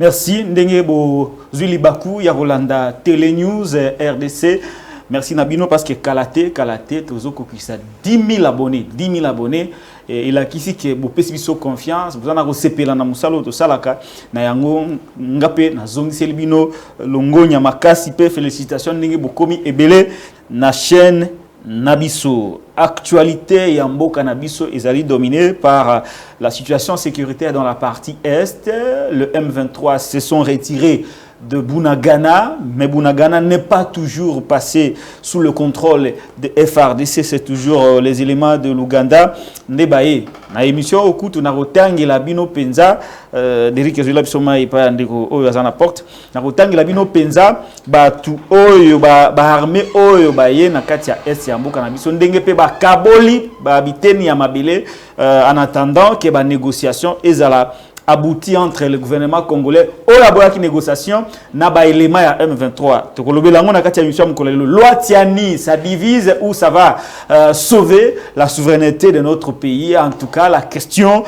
Merci. Ndengebo Zuli Baku, Yarolanda, Télé News, RDC. Merci Nabino parce que Kalate, Tozoko qui ça 10 000 abonnés. 10 000 abonnés. Et il a ici que vous pouvez confiance. Vous en avez recépé la Namusalo, tout ça, na yango, ngape, na zongi selbino, longo, nyamakasi, félicitations, Ndengebo Komi Ebele, na chaîne Nabiso. Actualité Yambo Nabiso est dominée par la situation sécuritaire dans la partie Est. Le M23 se sont retirés de Bunagana, mais Bunagana n'est pas toujours passé sous le contrôle de FRDC, c'est toujours les éléments de l'Ouganda. Nebaye, na émission au coup, on a retangé la bino penza, Derrick Zola Bisoma et pas Ndeko Oyo Azana Porte, na retangé la bino penza, ba tu Oyo, ba armée Oyo, ba ye na katia est ya mboka na biso, ndenge pe ba kaboli, ba biteni ya mabele, en attendant que ba négociation ezala abouti entre le gouvernement congolais au laboratoire qui négociation na ba élément ya M23 to kolobela ngona kati ya mission mkolelo loi tiani ça divise ou ça va sauver la souveraineté de notre pays. En tout cas la question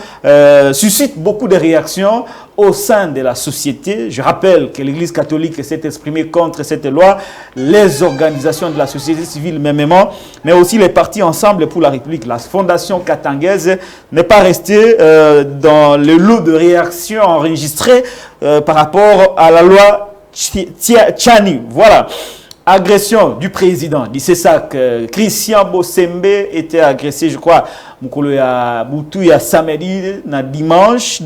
suscite beaucoup de réactions au sein de la société. Je rappelle que l'Église catholique s'est exprimée contre cette loi, les organisations de la société civile mêmement, mais aussi les partis Ensemble pour la République. La fondation katangaise n'est pas restée dans le lot de réactions enregistrées par rapport à la loi Tchani. Voilà. Agression du président du CESAC, Christian Bossembe était agressé, je crois, mukolo ya butu ya samedi na dimanche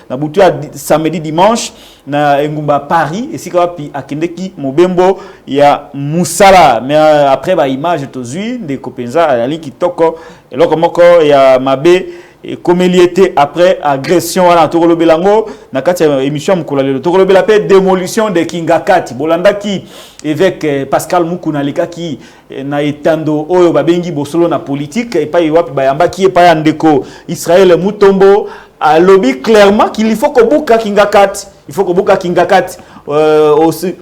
na butu ya samedi dimanche na Engumba Paris et si kapi akendeki mobembo ya Musala, mais après ba image tozui de kopenza ali kitoko eloko moko ya mabe et comme il était après agression à Tokolo Belango, na kati émission mukolo Tokolo Belapé démolition de Kingakati Bolanda qui évêque Pascal Mukuna leka qui na etando oyo babengi bosolo na politique et pas wapi bayamba qui est pas ndeko Israël Mutombo a lobby clairement qu'il faut que buka Kingakati, il faut que buka Kingakati aussi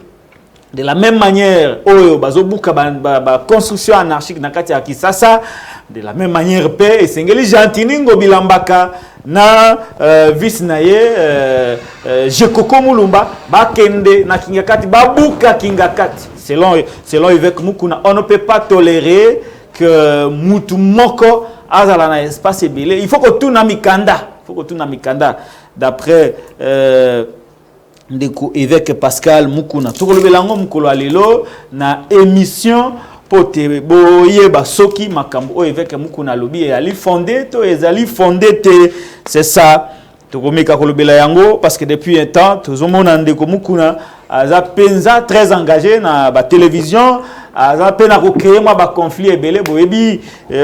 de la même manière oyo bazobuka ba construction anarchique na kati ya Kisasa. De la même manière, paix et sengeli Jantiningo Bilambaka na vice naye Jekoko Mulumba bakende na Kingakati babuka Kingakati selon évêque Mukuna. On ne peut pas tolérer que mutu moko azala na espace belé. Il faut que tout na mikanda d'après ndeko évêque Pascal Mukuna. Tokolobelango mukolo alelo na émission pote boye basoki makambo o évêque Mukuna lobi ali fondé to ezali fondé te, c'est ça tokomeka kolobela yango parce que depuis un temps tozomona ndeko Mukuna aza penza très engagé na ba télévision aza pena ko créer ma ba conflit ebele boyebi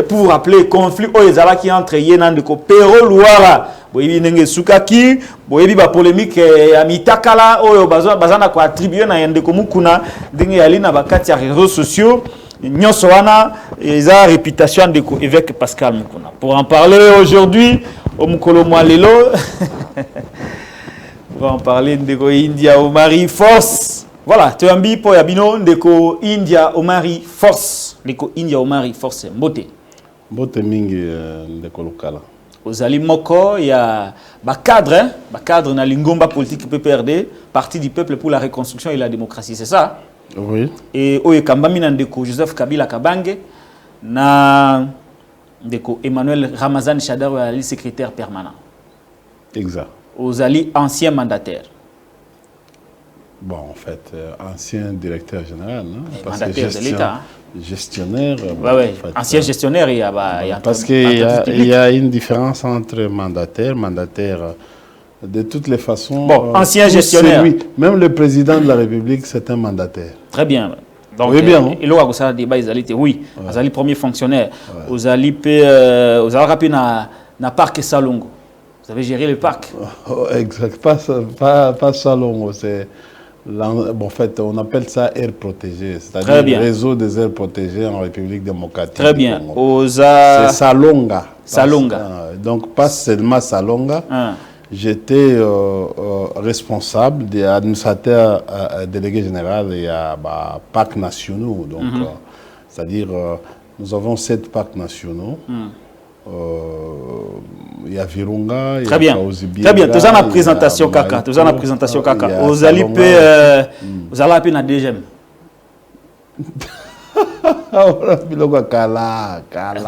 pour rappeler conflit o ezala ki entre ye na ndeko Pero Luara boyebi ndenge sukaki boyebi ba polémique ya mitakala oyo bazana ko attribuer na ndeko Mukuna ndenge yali na bakati ya réseaux sociaux. Nyonsoana et sa réputation de évêque Pascal Mukuna. Pour en parler aujourd'hui, au Mukolo Mwalelo, on va en parler de India Omari Force. Voilà, tu as un pour Yabino de India Omari Force. De India Omari Force, Mbote. Mbote mingi de Kolokala. Aux Alimoko, il y a un cadre na Lingomba politique PPRD, Parti du peuple pour la reconstruction et la démocratie, c'est ça? Oui. Et oye kambami na ndeko Joseph Kabila Kabange na ndeko Emmanuel Ramazan Shadar ali secrétaire permanent. Exact. Aux ali ancien mandataire. Bon, en fait, ancien directeur général, hein, parce mandataire de l'État. Gestionnaire. Ouais, ouais. En fait, ancien gestionnaire, il y a parce qu'il y a une différence entre mandataire. De toutes les façons, bon, ancien gestionnaire. Même le président de la République, c'est un mandataire. Très bien. Donc, oui, bien. Et là, ça débat, oui, vous allez premier fonctionnaire. Vous allez rappeler na parc Salongo. Vous avez géré le parc. Exact. Pas Salongo, c'est bon, en fait, on appelle ça aire protégée, c'est-à-dire le réseau des aires protégées en République démocratique. Très bien. C'est Salonga. Salonga. Donc pas seulement Salonga. J'étais responsable des administrateurs délégués généraux et à parcs nationaux. Donc, c'est-à-dire, nous avons 7 parcs nationaux il y a Virunga, très bien. Très bien, tu as la présentation kaka, tu as la présentation kaka. Vous allez payer na DGM.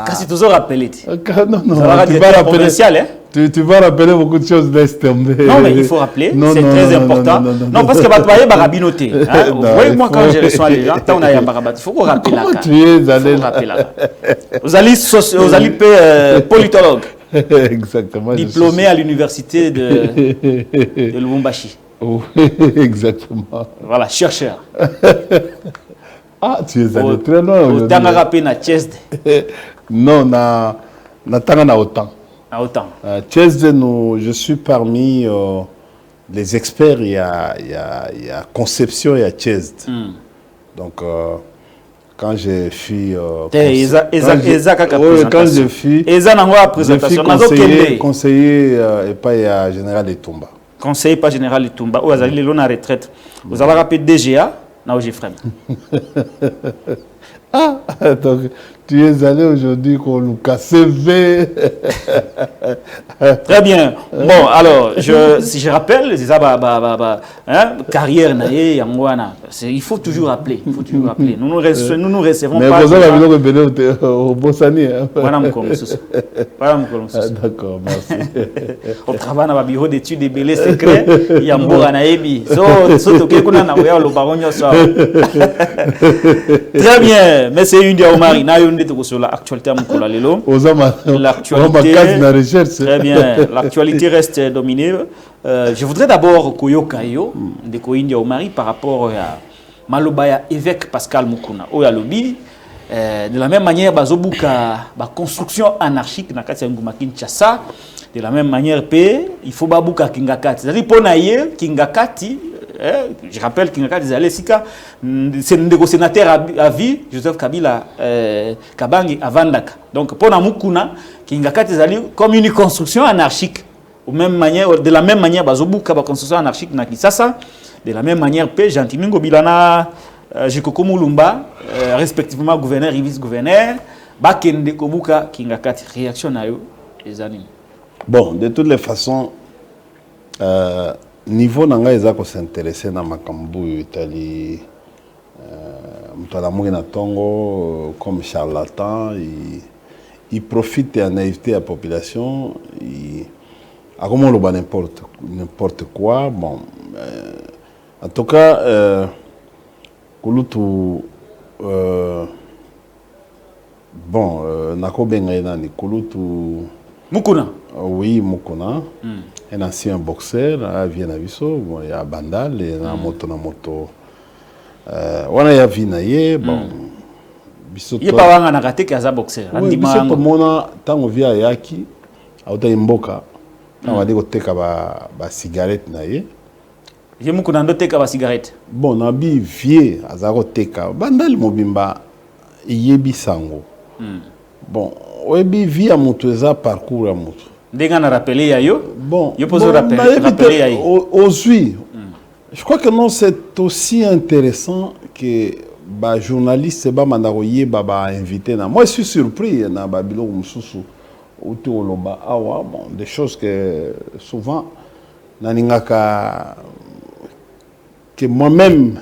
Qu'est-ce que tu as rappelé? Non, tu vas rappeler beaucoup de choses, laisse tomber. Non, mais il faut rappeler, c'est très important. Non, parce que tu vas rabinoter. Vous voyez, moi, quand je reçois les gens, il faut qu'on rappelle là. Vous allez payer politologue. Exactement. Diplômé à l'université de Lubumbashi. Exactement. Voilà, chercheur. Ah, tu es allé très loin aujourd'hui. Non, na autant. Je suis parmi les experts. Il y a conception, il y a Chesd. Donc, quand je suis conseiller et pas général Etumba. Conseiller pas général Etumba. Vous allez le retraite. Vous allez rappeler DGA. Non, j'ai frère. Ah, donc tu es allé aujourd'hui qu'on nous CV. Très bien. Bon, alors, si je rappelle, c'est ça, carrière, il faut toujours rappeler. Il faut toujours rappeler. Nous nous recevons mais pas. Mais vous avez au Bossani. D'accord, merci. On travaille dans le bureau d'études et belés secrets. Il y a un beau Anaebi. Très bien. Mais c'est une diaomari. Sur l'actualité, très bien. L'actualité reste dominée. Je voudrais d'abord Koyokayo de Koyindi Omari par rapport à Malobaya évêque Pascal Mukuna. Oyalobi, de la même manière, Bazobuka, construction anarchique dans Nguma Kinshasa. De la même manière, il faut Babuka Kingakati. C'est-à-dire, pour Naye, Kingakati. Je rappelle qu'il y a des Alessika, c'est un sénateur à vie, Joseph Kabila Kabangi à Vandaka. Donc, pour Namukuna, qu'il y a comme une construction anarchique. De la même manière, Bazobuka, construction anarchique, Nakisasa, de la même manière, Jantimingo Bilana, Jikoko Mulumba, respectivement gouverneur et vice-gouverneur, Bakende Kobuka, Kingakati, réaction à eux, les animes. Bon, de toutes les façons, niveau nanga ezako s'intéresser na makambu Italie mutalamuki na tongo comme charlatan il profite de la naïveté de la population à comment le bat n'importe quoi bon en tout cas kulutu bon nako benga nani kulutu Mukuna. Oui, Mukuna. Un ancien boxeur, à Viennaviso, il y a Bandal, il y a moto. On a Vinaye, bon. Il n'y a pas un raté qui a un boxeur. Oui, mais c'est comme on a, tant qu'on vient à Yaki, à Otaimboka, on va dire que tu as une cigarette. Il y a Mukuna qui a une cigarette. Bon, on a vu vieux, à Zaroteka. Bandal Mobimba, Yebi Sango. Bon. Oui, vie à Moutouza, parcours à Moutou. Dès qu'on a rappelé Yayo, bon, je peux rappeler Yayo. Aussi, je crois que non, c'est aussi intéressant que les journalistes soient invités. Moi, je suis surpris na Babylon Moussoussou, des choses que souvent, que moi-même,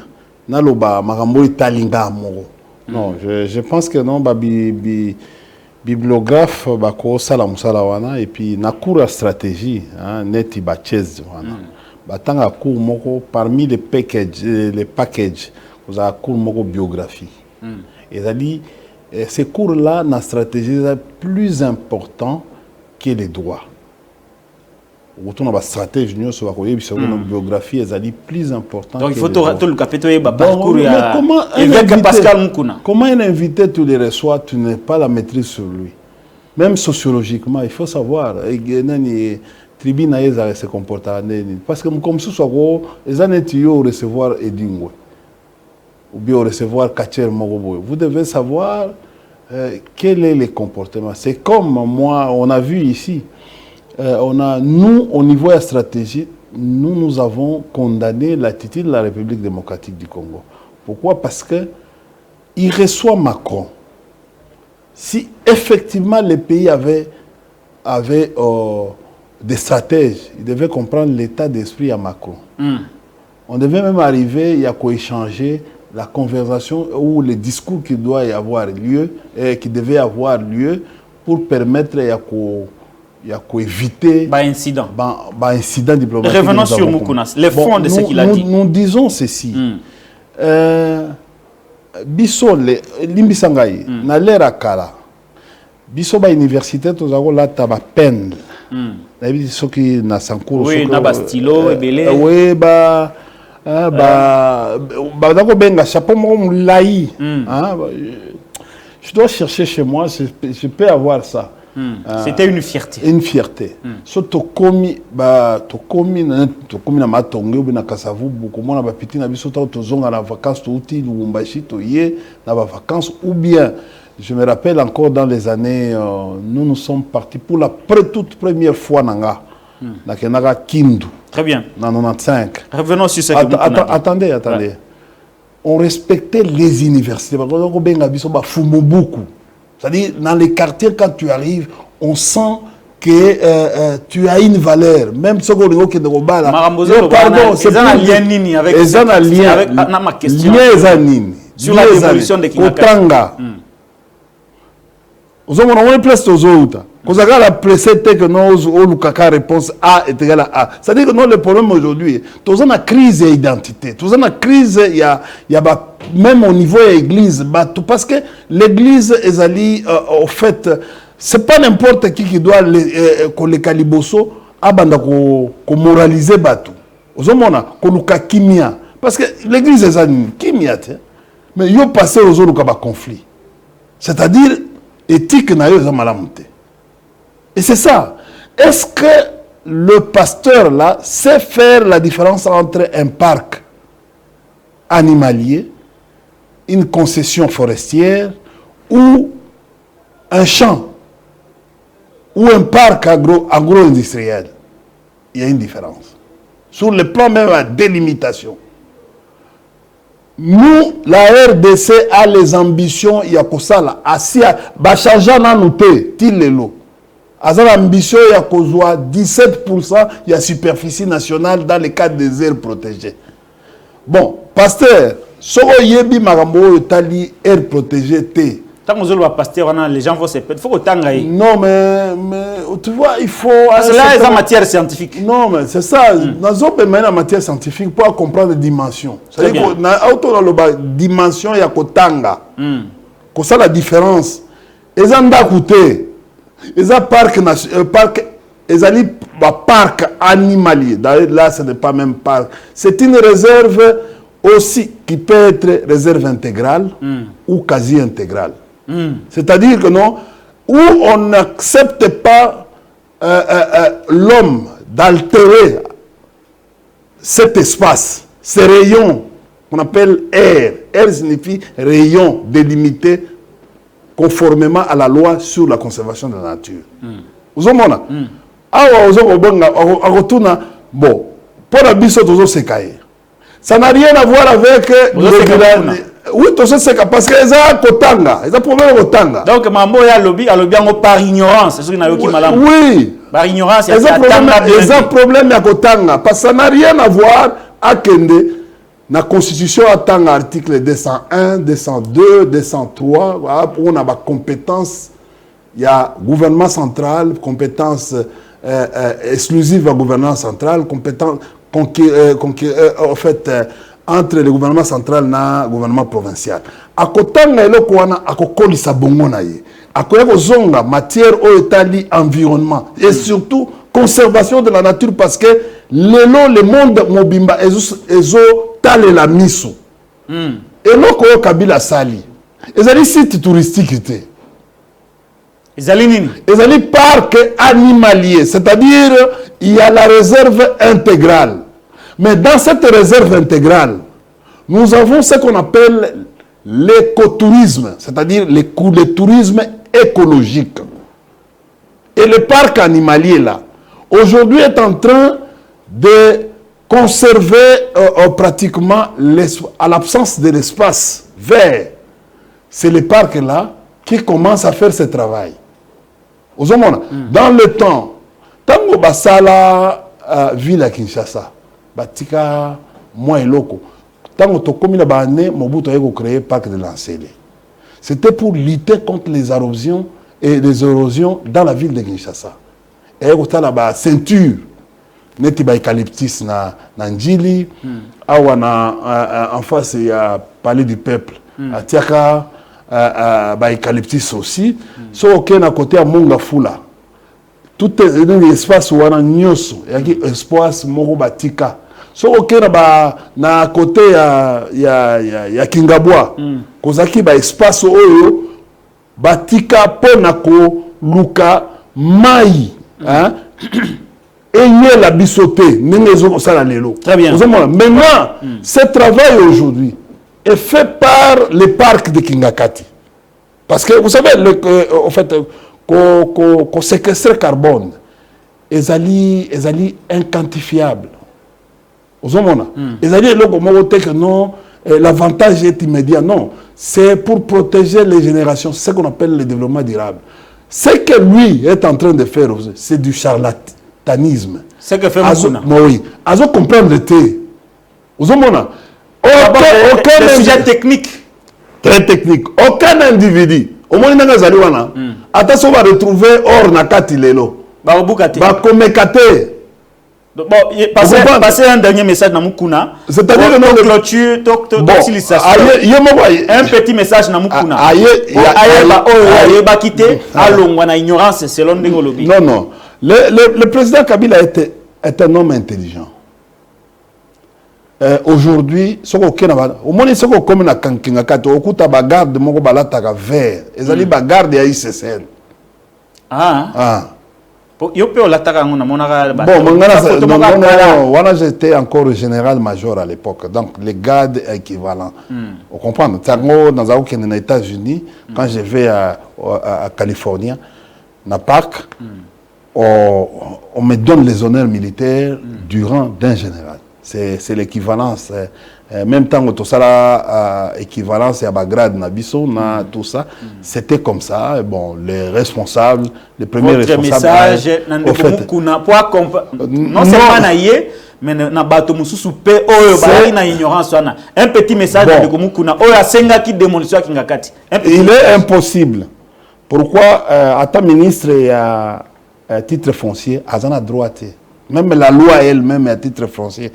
naloba makambo talinga moro. Non, je pense que non, bibliographe bako sala musala wana et puis na cours stratégie neti ba Chesd wana batanga cours moko parmi les packages vous avez cours moko biographie et ali ces cours là na stratégie est plus important que les droits autour de stratégie nous sur la biographie est plus important. Donc il faut tout le capiter parcours Pascal Mukuna. Comment un invité tu les reçois, tu n'as pas la maîtrise sur lui. Même sociologiquement, il faut savoir tribune se comporte parce que comme ce soit les années tu recevoir Edingwe ou bien recevoir Kacher Mogobo. Vous devez savoir quel est le comportement. C'est comme moi on a vu ici. Nous, au niveau de la stratégie, nous avons condamné l'attitude de la République démocratique du Congo. Pourquoi? Parce qu'il reçoit Macron. Si effectivement le pays avait avait des stratèges. Il devait comprendre l'état d'esprit à Macron. On devait même arriver, il y a qu'à échanger la conversation ou le discours qui doit y avoir lieu, qui devait avoir lieu pour permettre il y a qu'à éviter incident diplomatique. Revenons sur Moukounas, les fonds de ce qu'il a dit. Nous disons ceci. Biso limbisangai na l'ère kala. Biso ba université tozako la taba peine. Na biso qui na sankuru. Oui, na ba stylo ebele. Oui dako benga chapeau mo mulai. Je dois chercher chez moi, je peux avoir ça. C'était une fierté. Une fierté. So tokomi na matonge ou na kasavu beaucoup mona ba piti na biso to zonga na vacances to uti Lubumbashi to ye na ba vacances ou bien je me rappelle encore dans les années nous sommes partis pour la toute première fois nanga na kenaka Kindu. Très bien. En 95. Revenons sur ce que attendez. Ouais. On respectait les universités. C'est-à-dire, dans les quartiers, quand tu arrives, on sent que tu as une valeur. Même ce qu'on dit, pardon, c'est un lien avec ma question. Sur la dévolution de Kinaka. Vous avez une place aux autres. Vous avez la précédente que nous réponse A est égale à A. C'est-à-dire que nous, le problème aujourd'hui, nous avons une crise d'identité. Nous avons une crise, même au niveau de l'église. Parce que l'église est au fait, ce n'est pas n'importe qui doit les caliboso pour moraliser. Vous avez kimia. Parce que l'église est kimia. Mais il y a passé aux autres conflit. C'est-à-dire, éthique n'a pas malamonté. Et c'est ça. Est-ce que le pasteur là sait faire la différence entre un parc animalier, une concession forestière ou un champ ou un parc agro-industriel? Il y a une différence. Sur le plan même de la délimitation. Nous, la RDC a les ambitions, il y a que ça là. Bachaja n'a noté, Tilelo. A l'ambition, il y a 17% de la superficie nationale dans le cadre des aires protégées. Bon, pasteur, si vous avez des aires protégées, tant que vous pasteur, les gens vont se perdre. Il faut que non, mais tu vois, il faut... Parce que là, c'est en matière scientifique. Non, mais c'est ça. Nous avons en matière scientifique pour comprendre les dimensions. C'est-à-dire que dans la dimension, il y a Kotanga. C'est ça la différence. Ils ont d'écouter. Ils ont parc animalier. Là, ce n'est pas même parc. C'est une réserve aussi qui peut être réserve intégrale ou quasi intégrale. C'est-à-dire que non, où on n'accepte pas l'homme d'altérer cet espace, ces rayons qu'on appelle air. Air signifie rayon délimité conformément à la loi sur la conservation de la nature. Vous avez vu? Bon, pour la biso, ça n'a rien à voir avec... Oui, parce que les gens Kotanga, ils ont problème Kotanga. Donc, Mambo y a lobby par ignorance. C'est ce qu'il y a oui. Par ignorance, il y a problème à Kotanga. Parce que ça n'a rien à voir avec la Constitution à Tanga, article 201, 202, 203, où on a des compétences. Il y a gouvernement central, compétence exclusive à gouvernement central, compétence en fait, entre le gouvernement central et le gouvernement provincial. À côté de ça, à côté de ça, à côté de ça, matière environnement et surtout conservation de la nature parce que le monde mobimba est la miso. Et là, Kabila Sali, ils ont des sites touristiques. Ils ont des parcs animaliers, c'est-à-dire il y a la réserve intégrale. Mais dans cette réserve intégrale, nous avons ce qu'on appelle l'écotourisme, c'est-à-dire le tourisme écologique. Et le parc animalier, là, aujourd'hui est en train de conserver pratiquement, à l'absence de l'espace vert. C'est le parc là qui commence à faire ce travail. Dans le temps, tango basala ville à Kinshasa, batika moi et loko. Tango to komi na bané, Mobutu a créé parc de Lancélé. C'était pour lutter contre les érosions dans la ville de Kinshasa. Et il y a une ceinture, neti ba eucalyptus na Njili, en face il y a palais du peuple, à Tiaka ba eucalyptus aussi. So ok na côté à Mongafula. Tout l'espace où on a nyoso, il y a un espace moko batika. So ok na côté ya Kingabwa, kozaki ba espace oyo batika pona ko luka mai, hein? Et la bisoté, très bien. Maintenant, ce travail aujourd'hui est fait par le parc de Kingakati. Parce que vous savez, en fait, qu'on séquestre carbone, ils allaient inquantifiables. Vous savez, non, l'avantage est immédiat. Non, c'est pour protéger les générations, c'est ce qu'on appelle le développement durable. Ce que lui est en train de faire, c'est du charlatanisme. C'est que fait Moukouna. Oui. Azo comprendre le thé. Vous avez aucun sujet technique. Très technique. Aucun individu. Au moins, il y a un attention, on va retrouver or nakati lelo. Ba bukate. Ba komekate. Bon, passer un dernier message dans Moukouna. C'est-à-dire que nous clôture, un petit message dans Moukouna. Ignorance selon Ndengolobi. Non, non. Le président Kabila est un homme intelligent. Aujourd'hui, au moins, ce qu'on comme na kankingakate, au coup de garde de mon balata vert, ils allaient garde à ICCN. Bon, voilà, j'étais encore général-major à l'époque, donc les gardes équivalents. Vous comprenez? Dans les États-Unis, quand je vais à Californie, dans parc, on me donne les honneurs militaires du rang d'un général. C'est l'équivalence. Même temps que tout ça, équivalence à Bagrad, Nabiso, tout ça, c'était comme ça. Bon, les responsables, les premiers responsables. Message, non seulement naïe, mais na bato mususu pe oyo bali na ignorance wana. Un petit message de Mukuna oyo asenga ki démolition kingakati. Il est impossible. Pourquoi à ta ministre et à titre foncier, azana droite. Même la loi elle-même à titre foncier,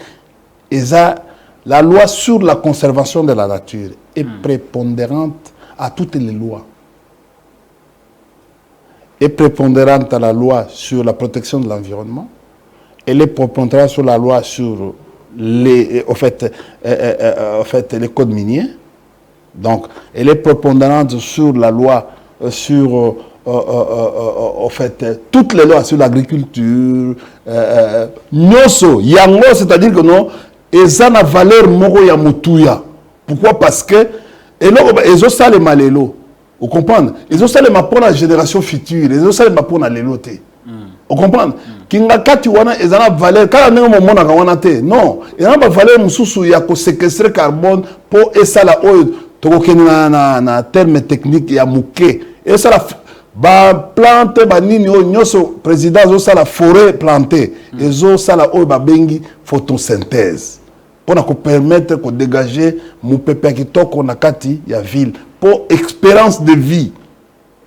la loi sur la conservation de la nature est prépondérante à toutes les lois. Est prépondérante à la loi sur la protection de l'environnement. Elle est prépondérante sur la loi sur les codes miniers. Donc, elle est prépondérante sur la loi sur toutes les lois sur l'agriculture. Nyoso, yango, c'est-à-dire que non, ils ont la valeur moro ya mutuya. Pourquoi? Parce que ils ont ça les malélo. Vous comprenez? Ils ont ça les pour la génération future. Ils ont ça les pour la léloté. Vous comprenez? Kingakati wana ils ont la valeur. Quand on est au monde à te, non, ils ont la valeur mususu ya ko séquestrer carbone pour essa la oil. Toko na terme technique ya muke. Et ça la ba plante ba nini o nyoso président zo ça la forêt plantée. Ils ont ça la oil ba bengi photosynthèse. Pour nous permettre de dégager mon pépé qui toque na kati ya ville pour expérience de vie.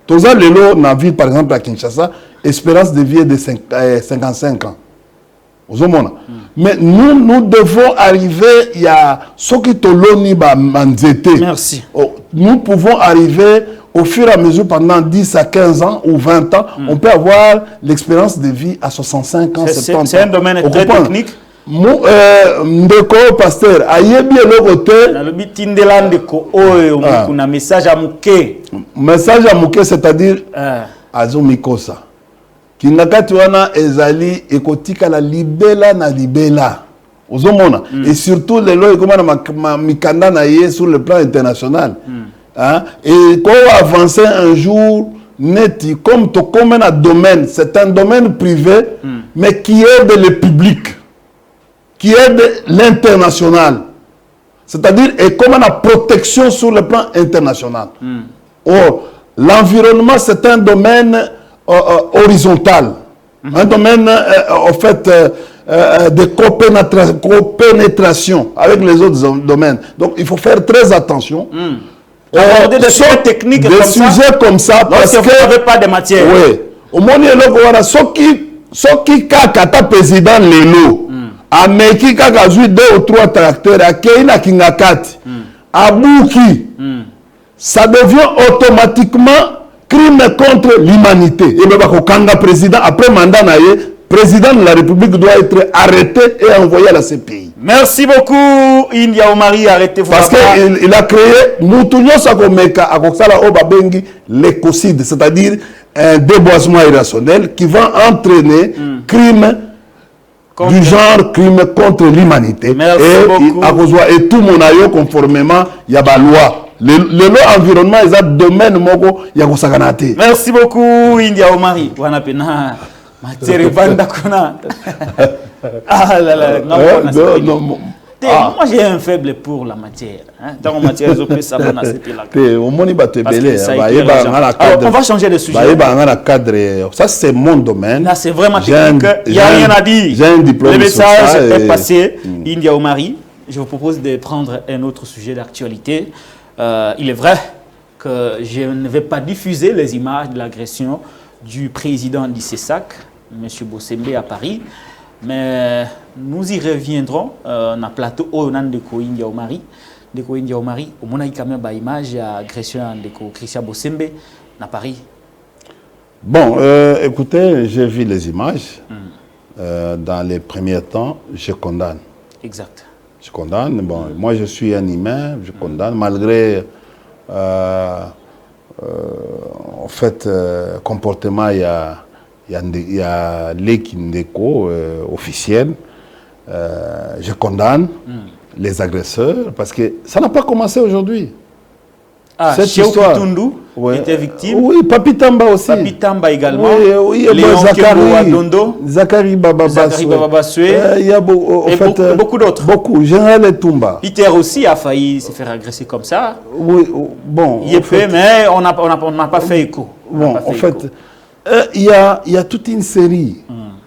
Tous les lots dans la ville par exemple à Kinshasa, espérance de vie est de 55 ans. Mais nous devons arriver, il y a ce qui toloni ba manzete. Merci. Nous pouvons arriver au fur et à mesure pendant 10 à 15 ans ou 20 ans, on peut avoir l'expérience de vie à 65 ans, 70 ans. C'est un domaine très technique. Ndeko pasteur ayebi eloko te na lobi tindela ndeko oyo kuna message à muke c'est-à-dire azo mikosa kingakati wana ezali ekotika la libela na libela ozomona et surtout lelo ekoma na mikanda na ye sur le plan international hein et ko avancer un jour neti comme to comme un domaine, c'est un domaine privé mais qui aide le public, qui aide l'international. C'est-à-dire, et comme la protection sur le plan international. Or, l'environnement, c'est un domaine horizontal, un domaine en fait de copénétration avec les autres domaines. Donc il faut faire très attention. Aborder des sujets techniques des sujets comme ça parce que vous n'avez pas de matière. Oui. Au moins, il y a ceux qui kaka président Lelo, ameki kaka joué 2 ou 3 tracteurs, à Keina Kingakati, à Bouki, ça devient automatiquement crime contre l'humanité. Et bien, quand président, après mandat, le président de la République doit être arrêté et envoyé à la CPI. Merci beaucoup, India Omari, arrêtez-vous. Parce qu'il a créé Moutounyo Sakomeka, à Koksala Obabengi, l'écocide, c'est-à-dire un déboisement irrationnel qui va entraîner crime du genre crime contre l'humanité. Et tout mon aïe conformément, il y a la loi. Le loi environnement est un domaine moko ya kosakanate. Merci beaucoup India Omari. Wana pena matière banda kona. Ah là là, moi j'ai un faible pour la matière. Dans la matière, je peux savoir c'était là. On va changer de sujet. Ça c'est mon domaine. Là c'est vraiment technique. Il n'y a rien à dire. J'ai un diplôme. Le message est passé. India Omari, je vous propose de prendre un autre sujet d'actualité. Il est vrai que je ne vais pas diffuser les images de l'agression du président d'ICESAC, M. Bossembe, à Paris, mais nous y reviendrons dans le plateau au nom de India Omari. De India Omari, au moment où il y a une image de l'agression de Christian Bossembe à Paris. Bon, écoutez, j'ai vu les images. Dans les premiers temps, je condamne. Exact. Je condamne. Bon, moi, je suis un humain, je condamne, malgré, en fait, comportement, il y a l'équindéco officiel. Je condamne les agresseurs, parce que ça n'a pas commencé aujourd'hui. Ah, cette histoire était victime. Oui, Papi Tamba aussi. Papi Tamba également. Oui, Léon Zakari, Dondo. Zakari Baba Bassoué. Il y a beaucoup d'autres. Beaucoup. Général Toumba. Peter aussi a failli se faire agresser comme ça. Oui, bon. Il est fait, mais on n'a pas fait écho. Bon, en fait, il y a toute une série.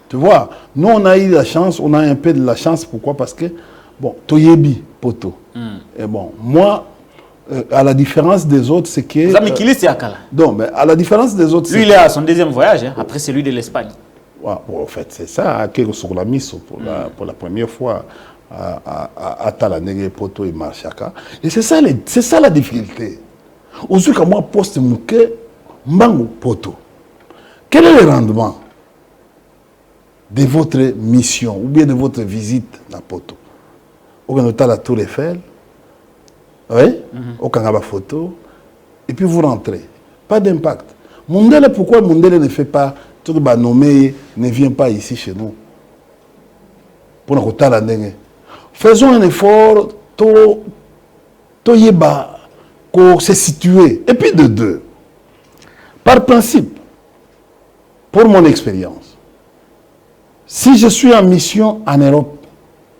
Tu vois, nous, on a eu la chance, on a un peu de la chance. Pourquoi? Parce que, bon, Toyebi, Poto. Et bon, moi, à la différence des autres, c'est que... Donc, mais à la différence des autres... Lui, il est à son deuxième voyage, après celui de l'Espagne. Ouais, bon, en fait, c'est ça, sur la mise pour la première fois à Talanegue, Poto et Marchaka. Et c'est ça la difficulté. Aujourd'hui, quand moi, poste Mouké, Mbangu, Poto. Quel est le rendement de votre mission ou bien de votre visite à Poto? Au Canada, la Tour Eiffel, oui, au Kangaba photo, et puis vous rentrez. Pas d'impact. Mondele, pourquoi Mondele ne fait pas, tout le nommé ne vient pas ici chez nous? Pour nous la faisons un effort, pour se situer. Et puis de deux, par principe, pour mon expérience, si je suis en mission en Europe,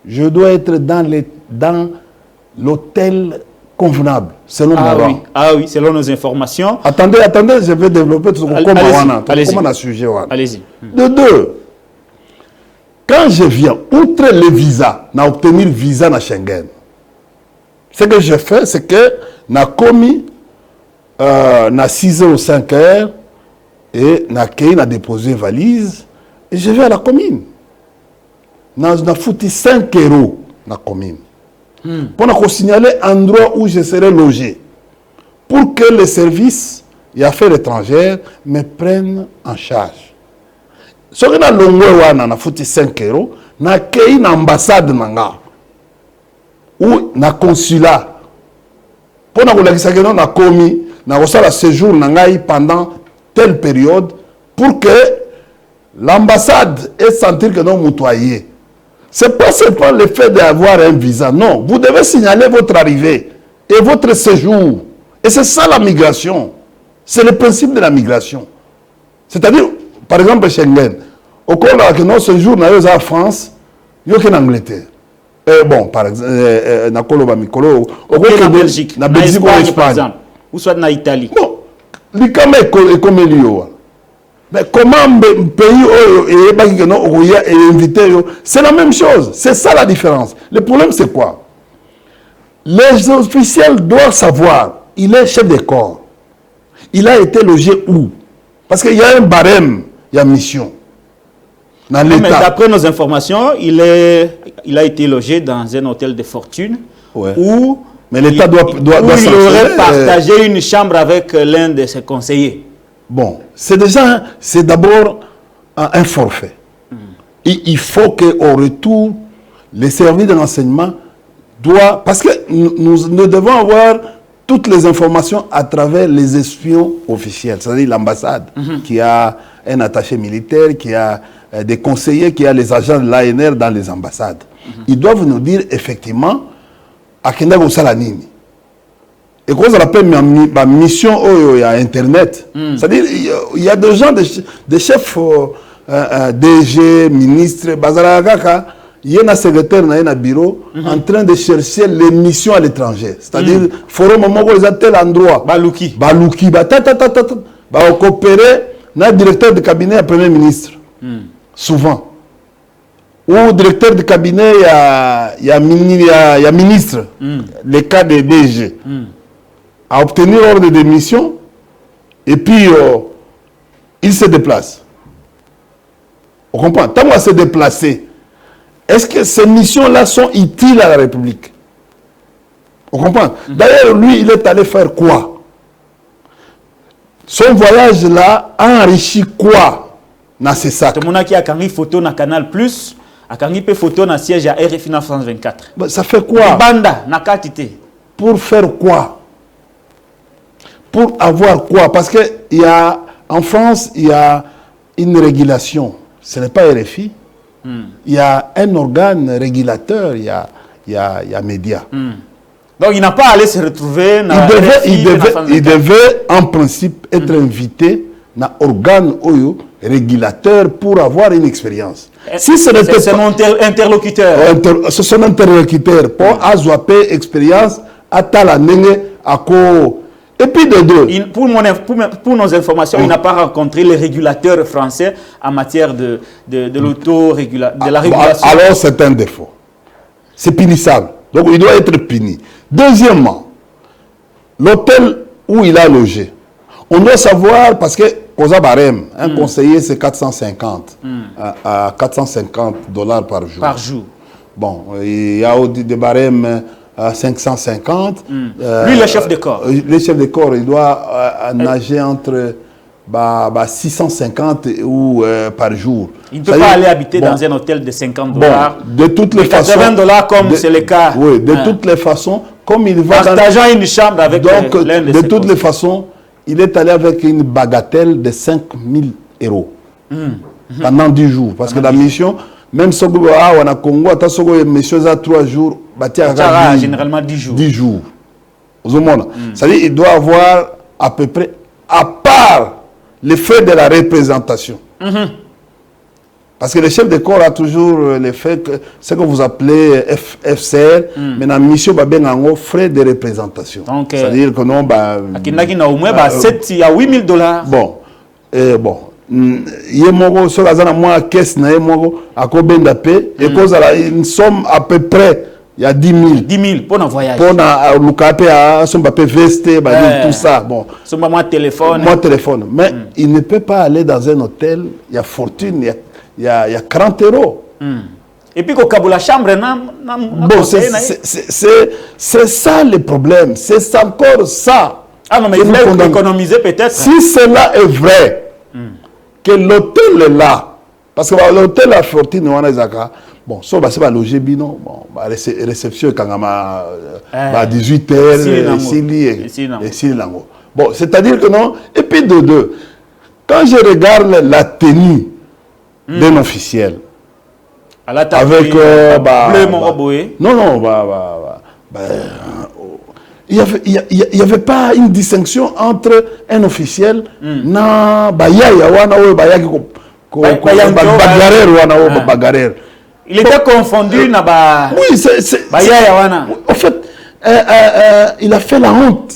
je dois être dans l'hôtel convenable, selon mon rang. Ah oui, selon nos informations. Attendez, je vais développer tout ce sujet. Allez-y. De deux, quand je viens, outre le visa, na obtenir visa na Schengen, ce que je fais, c'est que na commis na 6 heures ou 5 heures et na déposé valise et je vais à la commune. Na foutu 5 € na commune. Pour nous signaler l'endroit où je serai logé. Pour que les services et affaires étrangères me prennent en charge. Ce que nous avons fait 5 €, nous avons une ambassade ou un consulat. Pour nous avons commis un séjour pendant telle période pour que l'ambassade ait senti que nous sommes moutoyés. Ce n'est pas seulement le fait d'avoir un visa. Non, vous devez signaler votre arrivée et votre séjour. Et c'est ça la migration. C'est le principe de la migration. C'est-à-dire, par exemple, Schengen. Au cours de notre séjour, nous sommes en France, nous sommes en Angleterre. Bon, par exemple, en Belgique, en Espagne, par exemple. Ou soit en Italie. Non, l'Ikama est comme Elio. Mais comment un pays est invité? C'est la même chose. C'est ça la différence. Le problème, c'est quoi? Les officiels doivent savoir, il est chef de corps. Il a été logé où? Parce qu'il y a un barème, il y a mission. Dans l'État. Mais d'après nos informations, il a été logé dans un hôtel de fortune où mais l'État doit il aurait partagé une chambre avec l'un de ses conseillers. Bon, c'est d'abord un forfait. Il faut qu'au retour, les services de renseignement doivent... Parce que nous devons avoir toutes les informations à travers les espions officiels, c'est-à-dire l'ambassade qui a un attaché militaire, qui a des conseillers, qui a les agents de l'ANR dans les ambassades. Ils doivent nous dire effectivement à Kendago Salanini. Et quand on appelle ma mission à Internet, c'est-à-dire il y a des gens, des chefs DG, ministres, Bazaragaka, il y a un secrétaire dans un bureau en train de chercher les missions à l'étranger. C'est-à-dire, forum moment où ils ont tel endroit. Balouki. Balouki, coopérer dans le directeur de cabinet à Premier ministre. Souvent. Ou directeur de cabinet, il y a ministre. Les cas de DG. À obtenir ordre de mission. Et puis, il se déplace. On comprend. Tant qu'on va se déplacer, est-ce que ces missions-là sont utiles à la République? On comprend. D'ailleurs, lui, il est allé faire quoi? Son voyage-là a enrichi quoi dans ces sacs? Tout le monde qui a une photo dans Canal+, a une photo dans le siège à RFI 924. Ça fait quoi? Banda, na quantité. Pour faire quoi? Pour avoir quoi? Parce que en France, il y a une régulation. Ce n'est pas RFI. Il y a un organe régulateur, il y a médias. Donc il n'a pas à aller se retrouver dans il devait en principe être invité dans l'organe régulateur pour avoir une expérience. Si ce n'était c'est mon interlocuteur. C'est son interlocuteur pour avoir expérience à Talanenge à quoi. Et puis de deux. Pour nos informations, il n'a pas rencontré les régulateurs français en matière de la régulation. Alors c'est un défaut. C'est punissable. Donc il doit être puni. Deuxièmement, l'hôtel où il a logé. On doit savoir, parce que un conseiller c'est 450 à 450 $ par jour. Par jour. Bon, il y a des barèmes à 550. Lui, le chef de corps. Le chef de corps, il doit nager entre 650 par jour. Il ne peut pas aller habiter dans un hôtel de 50 $. De toutes les façons. 80 $ comme c'est le cas. Oui, de toutes les façons, comme il va partageant une chambre avec l'un de ses toutes les façons, il est allé avec une bagatelle de 5 000 € pendant 10 jours. Parce que la mission, même si on a Congo, mission à 3 jours, généralement 10 jours. 10 jours. C'est-à-dire qu'il doit avoir à peu près, à part les frais de la représentation. Parce que le chef de corps a toujours les frais, ce que vous appelez FCR, mais dans la mission, il y a frais de représentation. C'est-à-dire que non, il y a 8 000 $. Bon, il y a sur la moi caisse à Kobenda P et cause une somme à peu près il y a 10 000. 10 000 pour un voyage. Pour un son papier veste, tout ça. Bon. Son moi téléphone. Moi téléphone. Mais il ne peut pas aller dans un hôtel, il y a fortune, il y a 40 €. Et puis, quand la chambre, bon, c'est ça le problème. C'est encore ça. Ah non, mais il faut économiser peut-être. Si cela est vrai, que l'hôtel est là, parce que l'hôtel la fortune, on a bon, ça va loger bino, bon, réception quand à 18h, ici, bon, c'est-à-dire que non. Et puis de deux, quand je regarde la tenue d'un officiel, avec il n'y avait pas une distinction entre un officiel il était confondu oui, en fait, il a fait la honte.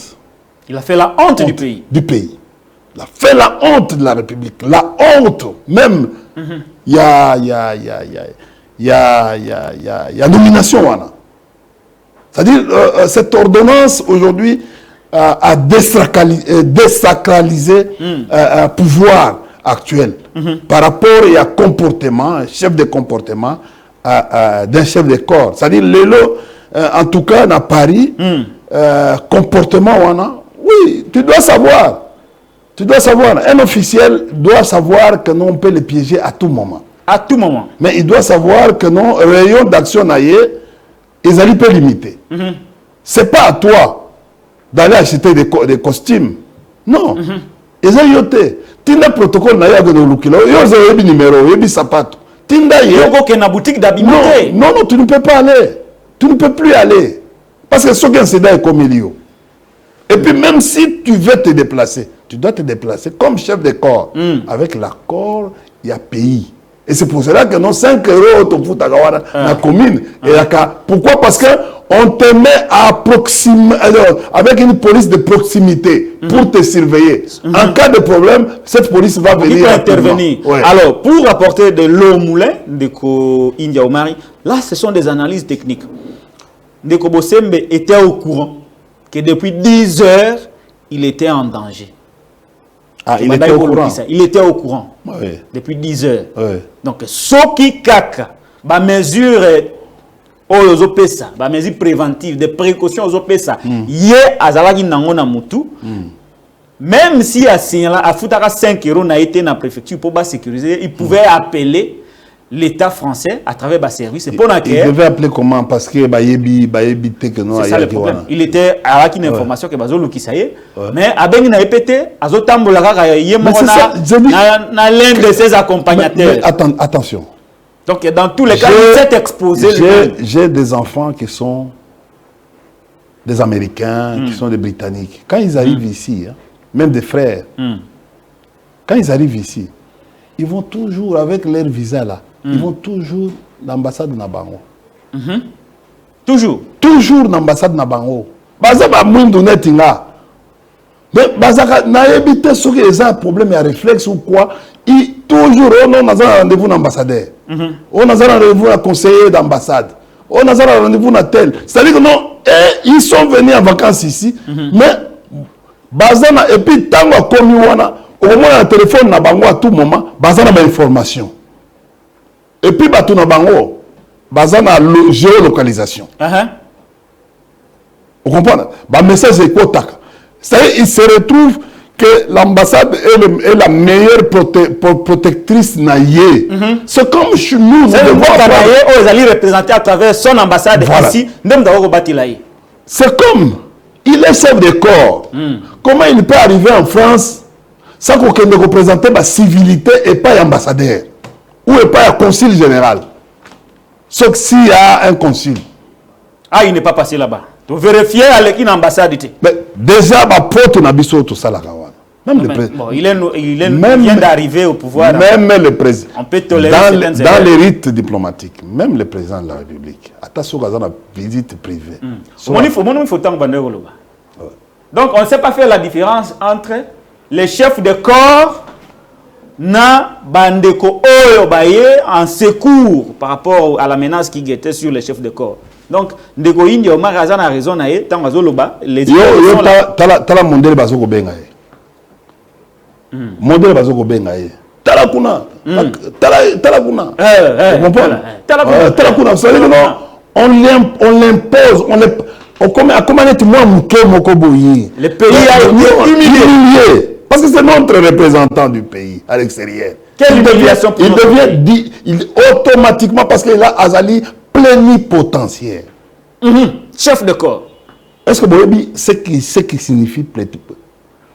Il a fait la honte du pays. fait la honte de la République. La honte, même. Il y a nomination. C'est-à-dire, cette ordonnance, aujourd'hui, a désacralisé un pouvoir actuel par rapport à comportement, chef de comportement d'un chef de corps. C'est-à-dire, en tout cas, à Paris, comportement, oui, tu dois savoir. Tu dois savoir, un officiel doit savoir que non, on peut le piéger à tout moment. À tout moment. Mais il doit savoir que non, rayon d'action ils allaient peu limiter. C'est pas à toi d'aller acheter des costumes. Non. Ils ont yoté. Tinda protocole na yago de lukilo. Yo zébi numéro, yebi sapato. Tinda ye. Yoko ke na boutique d'habillement. Non, tu ne peux pas aller. Tu ne peux plus aller. Parce que ce qui est comme il y a. Et puis même si tu veux te déplacer, tu dois te déplacer comme chef de corps. Avec l'accord, il y a pays. Et c'est pour cela que non 5 euros au fout à la commune. Pourquoi? Parce qu'on te met à proximité, avec une police de proximité pour te surveiller. En cas de problème, cette police va venir intervenir. Ouais. Alors, pour apporter de l'eau au moulin, Ndeko India Omari, là, ce sont des analyses techniques. Ndeko Bosembe était au courant que depuis 10 heures, il était en danger. Ah, il était au courant. Il était au courant. Oui. Depuis 10 heures. Oui. Donc, ce qui kaka, ba mesure aux opesa, ba mesure préventive, des précautions aux opesa, yé azalaki nangona mutu. Même si à signala à futaka 5 euros n'a été dans la préfecture pour sécuriser, il pouvait appeler l'État français à travers le service. Il devait appeler comment? Parce que c'est ça le problème. Il était avec une information que Bazolo qui ça y est, mais avec une répété, Azotambola na l'un de ses accompagnateurs. Attention. Donc dans tous les cas, il s'est exposé. J'ai des enfants qui sont des Américains, qui sont des Britanniques. Quand ils arrivent ici, même des frères, quand ils arrivent ici, ils vont toujours avec leur visa là. Ils vont toujours dans l'ambassade de Nabango. Toujours. Toujours dans l'ambassade de Nabango. Baza ba mwindu netinga. Mais baza na éviter ce que les a un problème et un réflexe ou quoi, ils toujours on a un rendez-vous d'ambassadeur. On a un rendez-vous à conseiller d'ambassade. On a un rendez-vous à tel. C'est-à-dire que non, ils sont venus en vacances ici, mais baza na et puis tango komi wana au moins un téléphone na bango à tout moment, baza na ba information. Et puis, bateau na bango, bazan na géolocalisation. Vous comprenez? Bah message est quoi? C'est-à-dire, il se retrouve que l'ambassade est la meilleure protectrice naïe. C'est comme chez nous. C'est le travailler, ils allaient représenter à travers son ambassade ici. C'est comme, il est chef de corps. Comment il peut arriver en France sans qu'on ne représente la civilité et pas l'ambassadeur? Ou est pas un consul général? Sauf s'il y a un consul. Ah, il n'est pas passé là-bas. Tu vérifier avec une ambassade. Mais déjà, ma porte n'a pas tout ça là. Même le président. Bon, il vient d'arriver au pouvoir. Même le président. On peut tolérer dans les rites diplomatiques, même le président de la République. Attention à la visite privée. Donc, on ne sait pas faire la différence entre les chefs de corps na bandeko oyo baye en secours par rapport à la menace qui guettait sur les chefs de corps. Donc ndeko India Omari a raison na ye tant azoloba les tala modèle bazoko benga ye. Modèle bazoko benga ye. Tala kuna. Tala kuna. Vous comprenez? Tala kuna, vous savez non, on l'impose, on comment être moi moko boyi. Le pays a été humilié. Parce que c'est notre représentant du pays à l'extérieur. Quelle humiliation pour il devient automatiquement parce qu'il a Azali plénipotentiaire. Chef de corps. Est-ce que vous savez ce qui signifie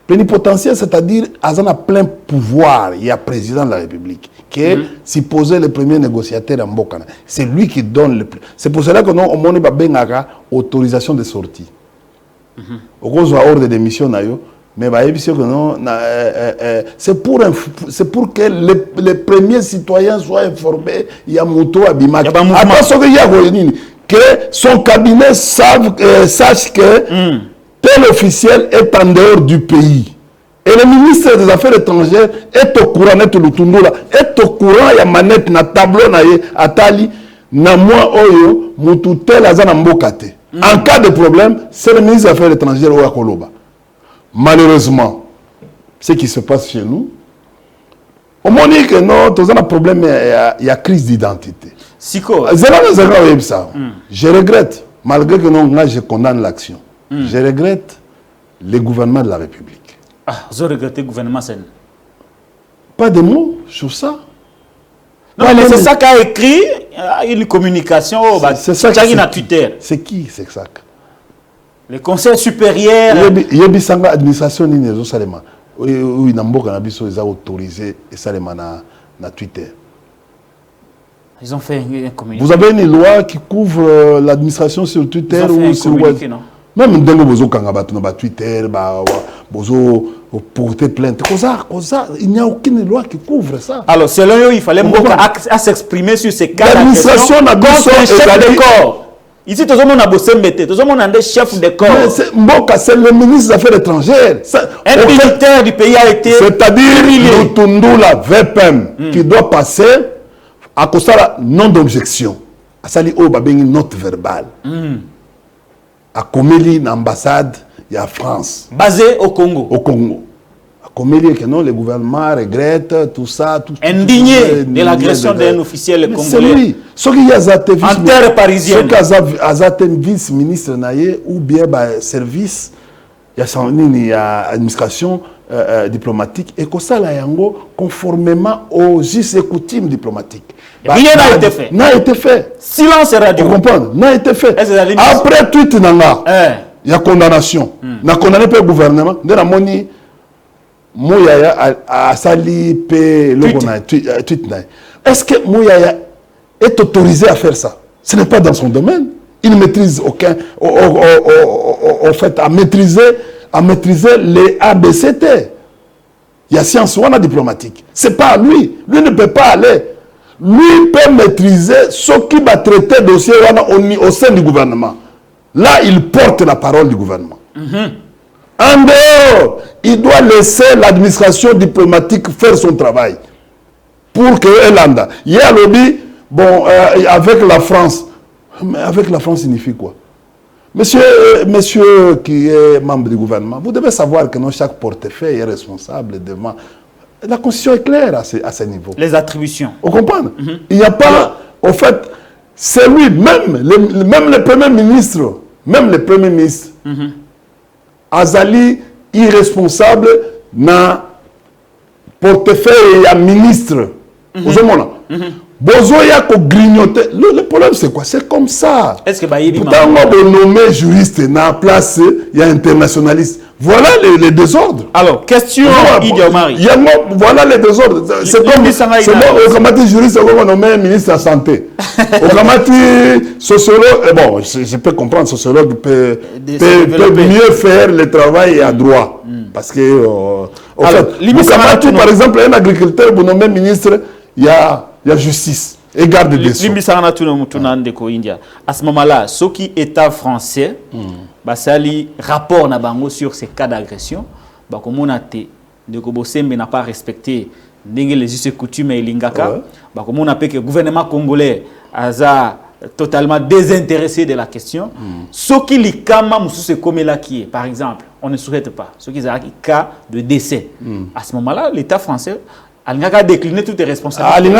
plénipotentiaire? C'est-à-dire Azan a plein pouvoir. Il y a président de la République qui est supposé le premier négociateur en Bokana. C'est lui qui donne le plus. C'est pour cela que nous avons autorisation de sortie. Au gros ordre de mission mais c'est pour que les premiers citoyens soient informés. Il y a Mouto Abimaki. Que son cabinet sache que tel officiel est en dehors du pays. Et le ministre des Affaires étrangères est au courant, est au courant, il y a manette, na tableau, na atali, na moi, oyo, mututel, azana mbokate. En cas de problème, c'est le ministre des Affaires étrangères ou Koloba. Malheureusement, ce qui se passe chez nous, on m'a dit que non, tout un problème, il y a crise d'identité. Je regrette, malgré que non, je condamne l'action. Je regrette le gouvernement de la République. Ah, vous regrettez le gouvernement, c'est... Pas de mots sur ça. Non, mais c'est ça qu'a écrit une communication. C'est ça qui a Twitter. C'est qui, c'est ça? Le conseil supérieur. Il y a une administration qui est autorisée et ça na Twitter. Ils ont fait un communiqué. Vous avez une loi qui couvre l'administration sur Twitter ou sur web? Même dans le Twitter, porter plainte. Il n'y a aucune loi qui couvre ça. Alors, selon eux, il fallait s'exprimer sur ces cas d'agression contre un chef de corps. Ici, tout le monde a bossé métier, tout le monde a des chefs de corps. C'est le ministre des Affaires étrangères. Un militaire du pays a été... C'est-à-dire le Tundula VPM qui doit passer à cause de la non d'objection. À sali o babeng note verbale. À Komeli, l'ambassade, il y a France. Basé au Congo. Au Congo. À Komeli, que non, le gouvernement regrette tout ça. Indigné de l'agression d'un officiel congolais. C'est lui. Ce qui y a en terre parisienne. Ce qui y a vice-ministre ou bien service, il y a administration diplomatique et que ça, conformément aux us et coutumes diplomatiques. Rien n'a été fait. N'a été fait. Silence radio. Vous comprenez? N'a été fait. Après tweet nanga, il y a condamnation. Na condamné par le gouvernement. De la moni, Mouyaya a sali pe le tweet na. Est-ce que Mouyaya est autorisé à faire ça? Ce n'est pas dans son domaine. Il ne maîtrise aucun. En fait, à maîtriser les ABCT. Il y a science ou diplomatique. C'est pas à lui. Lui ne peut pas aller. Lui peut maîtriser ce qui va traiter le dossier au sein du gouvernement. Là, il porte la parole du gouvernement. En dehors, il doit laisser l'administration diplomatique faire son travail. Pour que Elanda. Il y a lobby, bon, avec la France. Mais avec la France signifie quoi? Monsieur qui est membre du gouvernement, vous devez savoir que chaque portefeuille est responsable devant. La Constitution est claire à ce niveau. Les attributions. Vous comprenez? Il n'y a pas... En fait, c'est lui, même le Premier ministre, Azali, irresponsable, na portefeuille à ministre. Vous comprenez? Bozoya ko grignoter. Le problème c'est quoi? C'est comme ça. Est-ce que Bayebi pourtant on nommé juriste na place, il y a internationaliste. Voilà les désordres. Alors, question Idi Omari. Voilà les désordres. C'est comme au Kamati juriste, on nommé ministre de la Santé. Au Kamati sociologue, bon, je peux comprendre, sociologue peut mieux faire le travail à droit. Parce que, au Kamati, par exemple, un agriculteur, vous nommez ministre, il y a justice et garde des sceaux. À ce moment-là, ceux qui état français, basali rapport na bango sur ces cas d'agression, comme on a été de Kobosembe n'a pas respecté les us et coutumes et l'ingaka, comme on a que le gouvernement congolais a totalement désintéressé de la question. Ceux qui les kama moussou comme là qui est, par exemple, on ne souhaite pas. Ceux qui ont un cas de décès. À ce moment-là, l'État français a décliné toutes les responsabilités.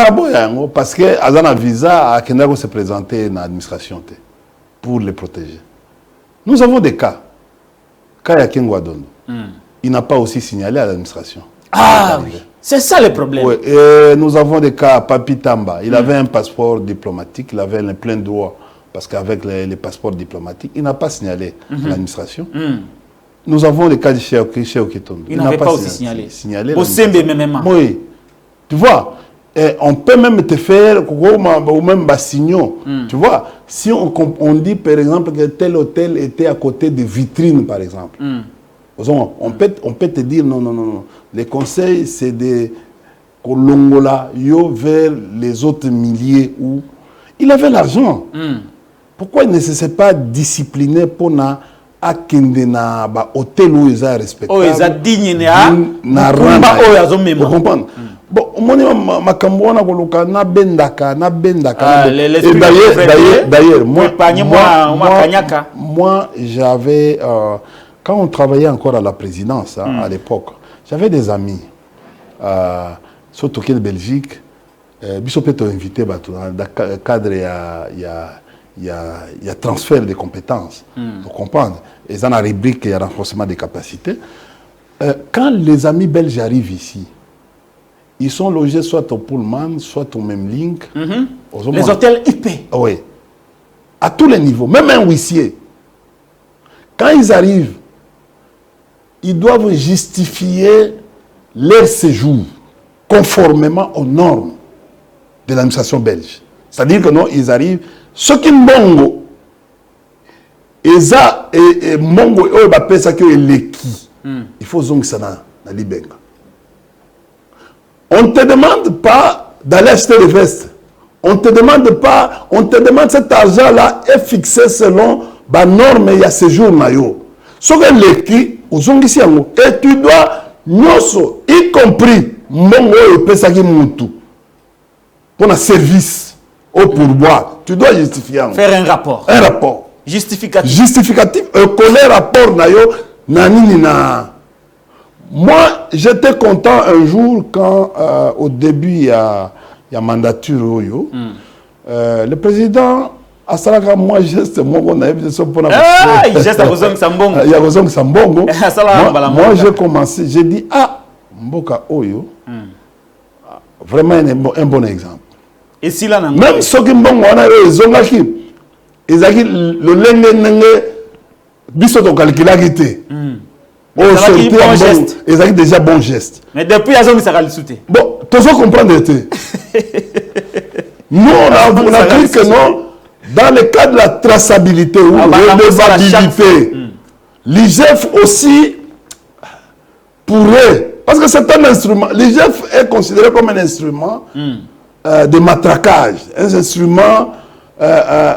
Parce que Azana visa a Kendago se présenter dans l'administration pour les protéger. Nous avons des cas. Kaya Kengwadondo. Il n'a pas aussi signalé à l'administration. Ah oui, c'est ça le problème. Oui. Et nous avons des cas. Papi Tamba, il avait un passeport diplomatique, il avait le plein droit. Parce qu'avec les passeports diplomatiques, il n'a pas signalé à l'administration. Nous avons des cas de Chez Okitondo. Il n'avait pas aussi signalé. Oui. Tu vois, on peut même te faire ou même signaux. Tu vois, si on dit par exemple que tel hôtel était à côté de vitrines, par exemple, on peut te dire non. Les conseils, c'est de Kolongola vers les autres milliers où il avait l'argent. Pourquoi il ne s'est pas discipliné pour akende na ba hôtel où ils ont respectable. Oh, ils ont digne na randa. Oh, ils ont même. Vous comprenez? Bon, moni makambo wana koluka na bendaka. D'ailleurs, moi j'avais quand on travaillait encore à la présidence à l'époque, j'avais des amis surtout en Belgique. Biso peut invité dans le cadre il y a transfert de compétences. Vous comprenez? Et dans la rubrique il y a renforcement des capacités. Quand les amis belges arrivent ici, ils sont logés soit au Pullman, soit au même link. Les hôtels IP. Oui. À tous les niveaux. Même un huissier. Quand ils arrivent, ils doivent justifier leur séjour conformément aux normes de l'administration belge. C'est-à-dire que non, ils arrivent. Ce qui mbongo, et mbongo, ils appellent ça que l'équi. Il faut zong sana na libenga. On ne te demande pas d'aller acheter des vestes. On te demande cet argent-là est fixé selon la norme et à séjour maillot. Ce que l'équi, et tu dois, y compris mbongo et pesaki mutu. Pour un service au pourboire, tu dois justifier. Faire un rapport. Un rapport. Justificatif. Justificatif. Connaît rapport nayo nani na. Moi, j'étais content un jour quand au début il y a mandature Oyo. Le président a salaka moi geste moi on a besoin pour il geste à Kozong Sambongo. Il y a Kozong Sambongo. Moi j'ai commencé, j'ai dit Mboka Oyo. Vraiment un bon exemple. Et si là, même ceux qui m'ont dit, ils ont dit le lenge biso to calculer quitté. Ils ont dit déjà bon geste. Mais depuis ils ont mis ça à l'issouté. Bon, tu faut comprendre nous on a dit que non dans le cas de la traçabilité ou redevabilité, l'IGF aussi pourrait, parce que c'est un instrument, l'IGF est considéré comme un instrument de matraquage, un instrument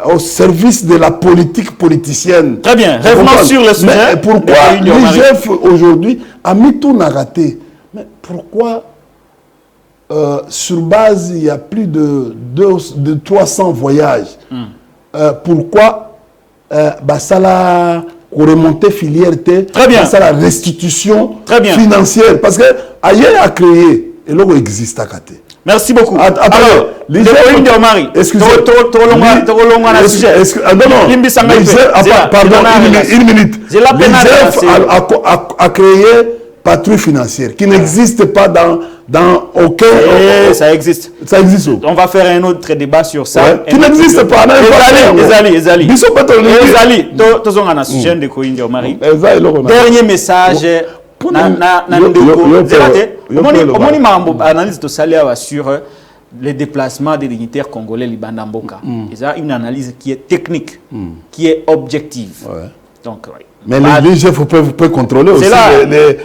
au service de la politique politicienne. Très bien, revenons sur le sujet. Mais pourquoi l'IGF aujourd'hui a mis tout à rater? Mais pourquoi sur base, il y a plus de 300 voyages. Pourquoi ça la remonter filière ça la restitution financière? Parce que ailleurs à créer, et là il existe à côté. Merci beaucoup. Alors, pardon, une minute. L'IGF a créé patrouille financière qui n'existe pas dans aucun... Ça existe. Ça existe. On va faire un autre débat sur ça. Ouais. Qui n'existe pas. Ezali. Dernier message. Analyse de salaire sur les déplacements des dignitaires congolais Libandamboka. C'est une analyse qui est technique, qui est objective. Ouais. Donc, mais l'IGF peut contrôler aussi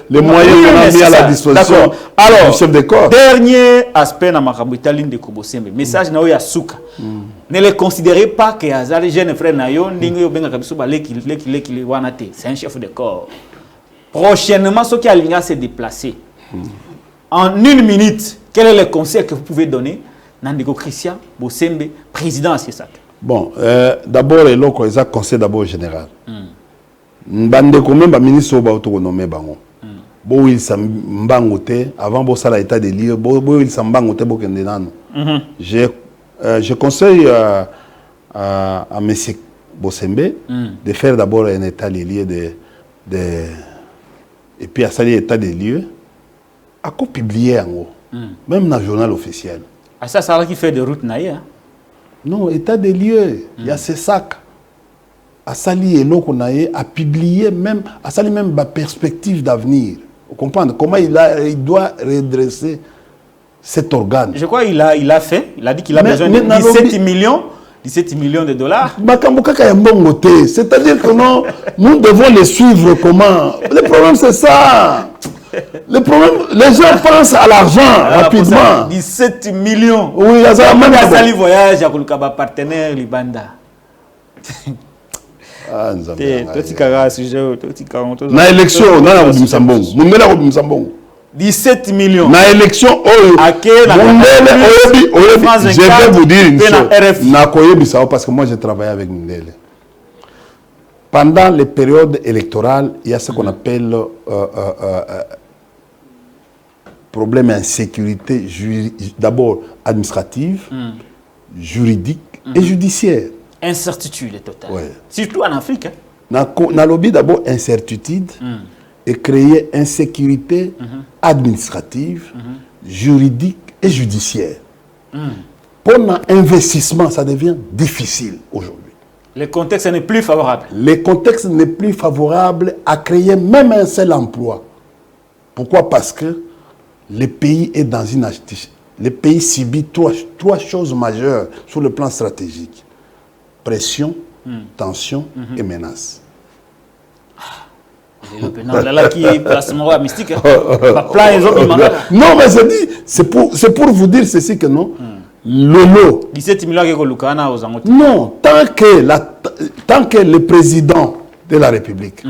les moyens qu'on a mis à la disposition du chef de corps. Dernier aspect dans ma ligne de Kobosembe. Message na oya souka. Ne les considérez pas que Azali jeune frère Nayo ndingo yo benga kabiso ba leki wanate. C'est un chef de corps. Prochainement, ceux qui alignent se déplacer. En une minute, quel est le conseil que vous pouvez donner Nandego Christian Bosembe, président à CESAC? Bon, d'abord, il y a un conseil d'abord général. Bandeko même ba ministre ba autonomé bango. Bo il sambangote avant bo sala état des lieux, bo il sambangote bo kende nanu. Je conseille à monsieur Bosembe de faire d'abord un état des lieux et puis à saluer l'état des lieux, à quoi publier en haut, même dans le journal officiel. Ah ça, c'est qui fait des routes naïe. Non, état des lieux, il y a ces sacs. À saluer l'eau à publier même, à saluer même la perspective d'avenir. Vous comprenez comment il doit redresser cet organe. Je crois qu'il a fait, il a dit qu'il a besoin de 17 millions de dollars. C'est-à-dire que non, nous devons les suivre comment. Le problème c'est ça. Le problème, les gens pensent à l'argent rapidement. 17 millions. Oui, il y a ça. Même à Sali Voyage, il y a un partenaire Libanda. Ah, Nzambe. Na élection, na Robimsambongo. Mundele Robimsambongo. 17 millions. Na élection, je vais vous dire une chose. Na koyebisa parce que moi j'ai travaillé avec Mundele. Pendant les périodes électorales, il y a ce qu'on appelle problème d'insécurité, d'abord administrative, juridique et judiciaire. Incertitude totale. Ouais. Surtout en Afrique. Dans le lobby, d'abord incertitude et créer insécurité administrative, juridique et judiciaire. Pour l'investissement, ça devient difficile aujourd'hui. Le contexte n'est plus favorable. Le contexte n'est plus favorable à créer même un seul emploi. Pourquoi? Parce que le pays est dans une agitation. Le pays subit trois choses majeures sur le plan stratégique. Pression, tension et menace. Non, mais c'est pour vous dire ceci que non. Lolo. 17 millions de non, tant que le président de la République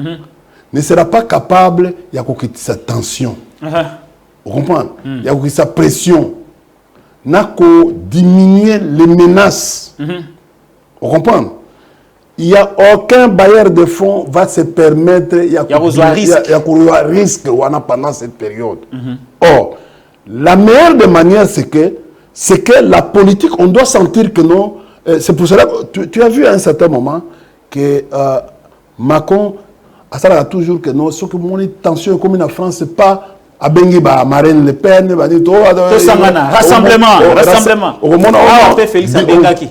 ne sera pas capable, il y a sa tension. Vous comprenez? Il y a sa pression. Il y a diminuer les menaces. Vous comprenez? Il n'y a aucun bailleur de fonds va se permettre, il y a un risque pendant cette période. Or, la meilleure des manières, c'est que la politique, on doit sentir que non. C'est pour cela que tu as vu à un certain moment que Macron a toujours que non, ce que mon tension comme en France, c'est pas à Bengiba, Marine Le Pen, rassemblement. Félix Abengaki.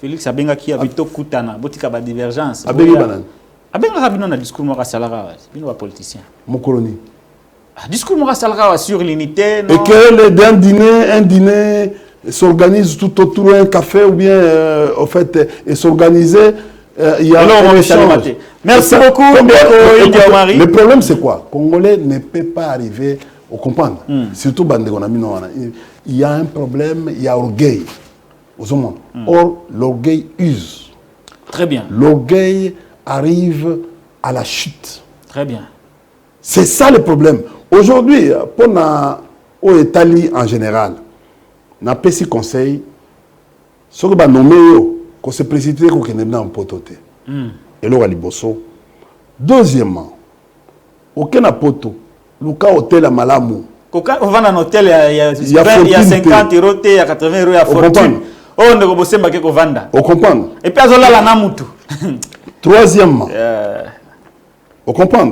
Félix Abengaki avait tout coutana, botika ba divergence. Abengaki na discours mo rasalara, bino politicien. Mon colonie. Discours mo rasalara sur l'unité. Et que un dîner s'organise tout autour d'un café ou bien en fait et s'organiser il y a un échange. Merci beaucoup. Le problème c'est quoi? Congolais ne peut pas arriver au comprendre. Surtout il y a un problème, il y a orgueil. Or, l'orgueil use. Très bien. L'orgueil arrive à la chute. Très bien. C'est ça le problème. Aujourd'hui, pour l'Italie en général, n'a pas si conseil, ce que va nommer, qu'on se précipite, qu'on est dans un pototé. Et là, Liboso. Deuxièmement, aucun apoto, le cas hôtel à Malamu. Quand on va dans un hôtel, il y a 50 euros, il y a 80 euros, il y a fortune. On ne peut pas vendre. On comprend. Et puis, on a la namutu. Troisièmement, on comprend.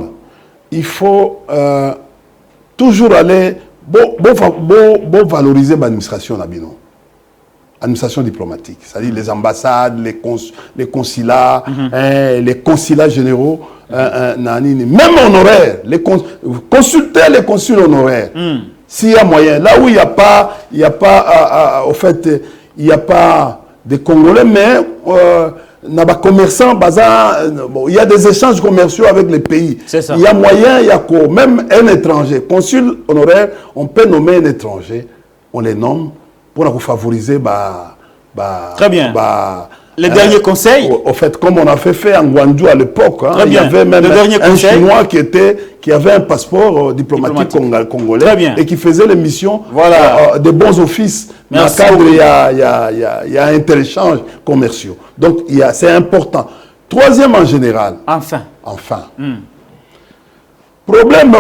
Il faut toujours aller valoriser l'administration l'administration diplomatique, c'est-à-dire les ambassades, les consulats, les consulats généraux, même honoraires, consulter les consuls honoraires. S'il y a moyen, là où il n'y a pas, au fait, il n'y a pas de Congolais, mais il y a des échanges commerciaux avec les pays. Il y a moyen, il y a quoi? Même un étranger, consul honoraire, on peut nommer un étranger, on les nomme pour favoriser. Très bien. Les derniers conseils. Au fait, comme on a fait en Guangzhou à l'époque, il y avait même un Chinois qui avait un passeport diplomatique congolais et qui faisait les missions de bons offices. Dans le cadre, il y a inter-échanges commerciaux. Donc, c'est important. Troisième en général. Enfin. Problème,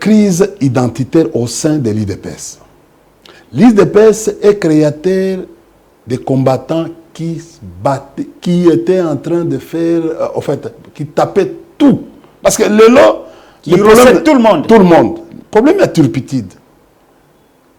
crise identitaire au sein de l'IDPS. L'IDPS est créateur des combattants qui étaient en train de faire, en fait, qui tapaient tout. Parce que qui problème, tout le monde. Tout le monde. Le problème est turpitude.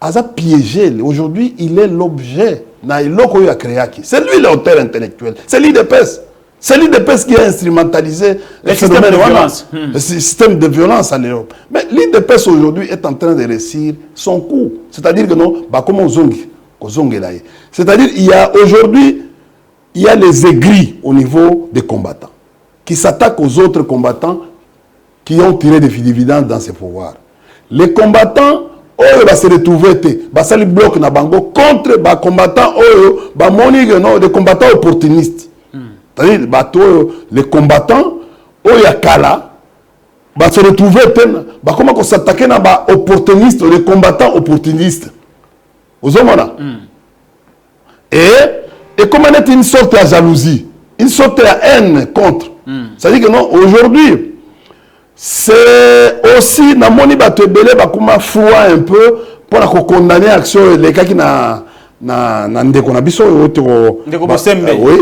Aza piégé. Aujourd'hui, il est l'objet. C'est lui l'auteur intellectuel. C'est l'IDPS. C'est l'IDPS qui a instrumentalisé le système de violence. Le système de violence en Europe. Mais l'IDPS aujourd'hui est en train de réussir son coup. C'est-à-dire que non, comment c'est-à-dire il y a aujourd'hui, il y a les aigris au niveau des combattants qui s'attaquent aux autres combattants qui ont tiré des dividendes dans ces pouvoirs. Les combattants va se retrouver ça les bloque na bango contre les combattants des combattants opportunistes. C'est-à-dire, les combattants, Oyakala, se retrouver, comment s'attaquer à opportunistes, les combattants opportunistes. Vous voyez et comme on est une sorte de jalousie, une sorte de haine contre. C'est-à-dire que non, aujourd'hui, c'est aussi, dans mon ibatuebele, comment froid un peu pour condamner l'action, les cas qui n'a ndeko oui.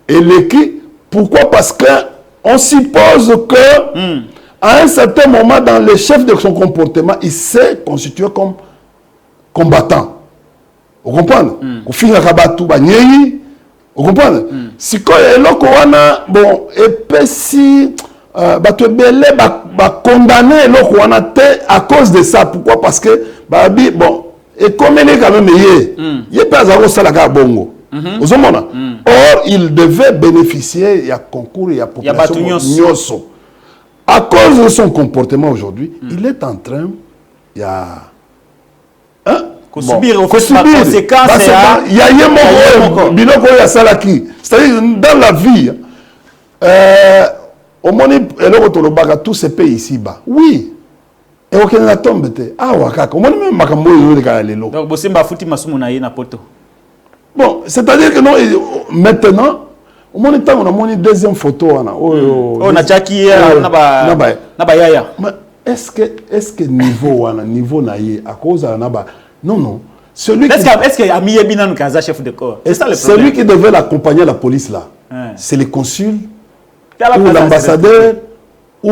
Et l'équipe, pourquoi? Parce qu'on suppose que à un certain moment, dans le chef de son comportement, il s'est constitué comme combattant. Vous comprenez? Au fin de vous comprenez? Si quand il y a bon, et puis si condamné à cause de ça, pourquoi? Parce que bon, et comme il est quand même il n'y a pas à ça la bongo. Or, il devait bénéficier, il y a concours, il y a population. À cause de son comportement aujourd'hui, il est en train, il y a... subir, conséquence, il y a c'est-à-dire, dans la vie, au moment où tous ces pays ici-bas, oui, et aucun n'a tombé. Ah, wakaka, au moment même makambo lelo. Donc, Bosemba fouti masumu na ye na poto. Bon, c'est-à-dire que non, maintenant, au moment où on a une deuxième photo, on a Jackie, naba yaya. Est-ce que niveau naïe à cause de naba non. Est-ce que Ami Ebina nous kaza chef de corps? C'est ça le problème. Celui qui devait l'accompagner à la police là, c'est les consuls ou l'ambassadeur ou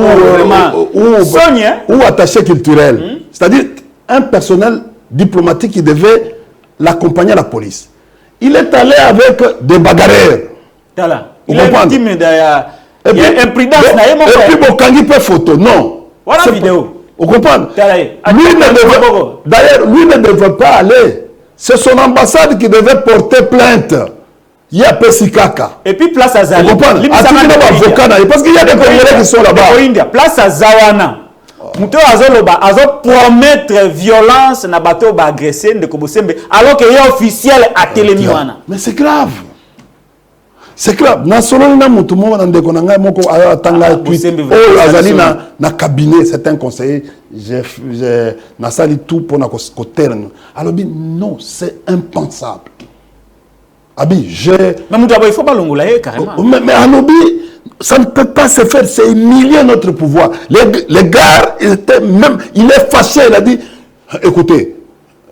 attaché culturel. C'est-à-dire un personnel diplomatique qui devait l'accompagner à la police. Il est allé avec des bagarreurs. Il est victime d'imprudence. Et puis, quand il fait photo, non. Voilà la vidéo. Vous comprenez? D'ailleurs, lui ne devait pas aller. C'est son ambassade qui devait porter plainte. Il y a Pessikaka. Et puis, place à Zali. Vous comprenez? Parce qu'il y a des Congolais qui sont là-bas. Place à Zawana. Muto azo promettre violence na bateau ba agresser de Kobosembe alors qu'il y a officiel à Télémiwana. Mais c'est grave. C'est grave. Na solo na mutu mo na ndeko na ngai moko atanga azali na cabinet, c'est un conseiller, j'ai na sali tout pour na ko terme. Alors non, c'est impensable. Abi, mais mutu il faut pas longola carrément. Mais Alobi, ça ne peut pas se faire, c'est humilier notre pouvoir. Les gars, il est fâché, il a dit, écoutez,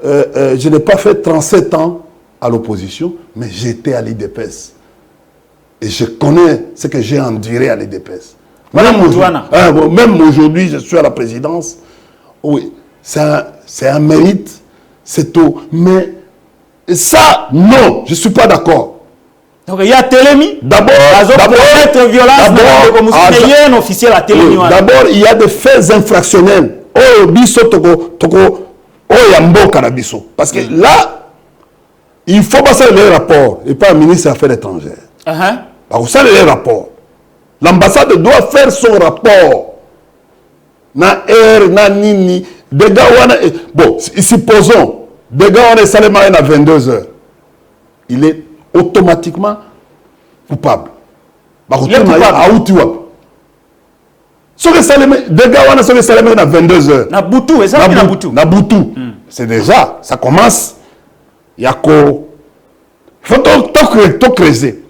je n'ai pas fait 37 ans à l'opposition, mais j'étais à l'IDPS. Et je connais ce que j'ai enduré à l'IDPS. Même aujourd'hui, je suis à la présidence. Oui, c'est un mérite, c'est tout. Mais ça, non, je ne suis pas d'accord. Donc il y a Télémi. D'abord, il y a des faits infractionnels. Parce que là, il faut passer les rapports et pas un ministre des Affaires étrangères. Vous savez les rapports. L'ambassade doit faire son rapport. Na na nini. Bon, supposons, des gars on est seulement à 22 heures. Il est automatiquement coupable. Il est coupable. À 22 heures. Nabutu. C'est déjà, ça commence. Il y a quoi? Il faut tout creuser.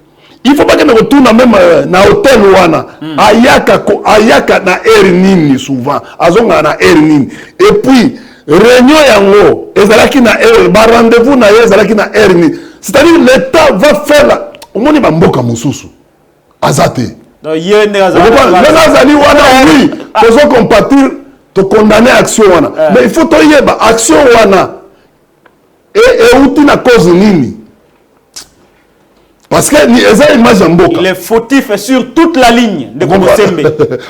Il ne faut pas que nous retournions même dans l'hôtel Ouana. Ayaka na Ernini souvent. Azonga na Ernini. Et puis, réunion yango. Ezalaki na Ernini. Rendez-vous na ezalaki na Ernini. C'est-à-dire l'État va faire la... Au moins, il va mboka mususu. Azate. Donc, il y a oui. Faut compatir, te condamner à action wana. Mais il faut te y avoir action wana. Et où tu n'as cause nini. Parce que il est fautif sur toute la ligne de Kobosembe.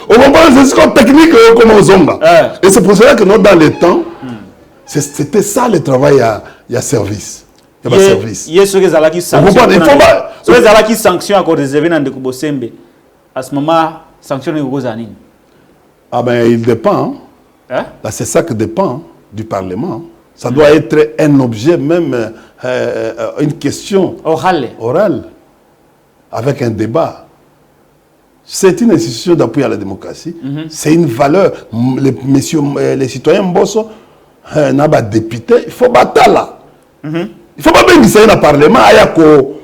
Au moment c'est ce qu'on technique comme aux Zomba. Et c'est pour cela que nous, dans les temps, c'était ça le travail à service. Il y a service. Il y a ceux qui sanctionnent à cause des événements de Kobosembe. À ce moment, sanctionner aux années. Ah ben, il dépend. Là, c'est ça qui dépend du Parlement. Ça doit être un objet, même une question orale, avec un débat. C'est une institution d'appui à la démocratie. C'est une valeur. Les citoyens Mbosso, n'a pas député, il faut battre là. Il ne faut pas bien que ça dans le Parlement, ayako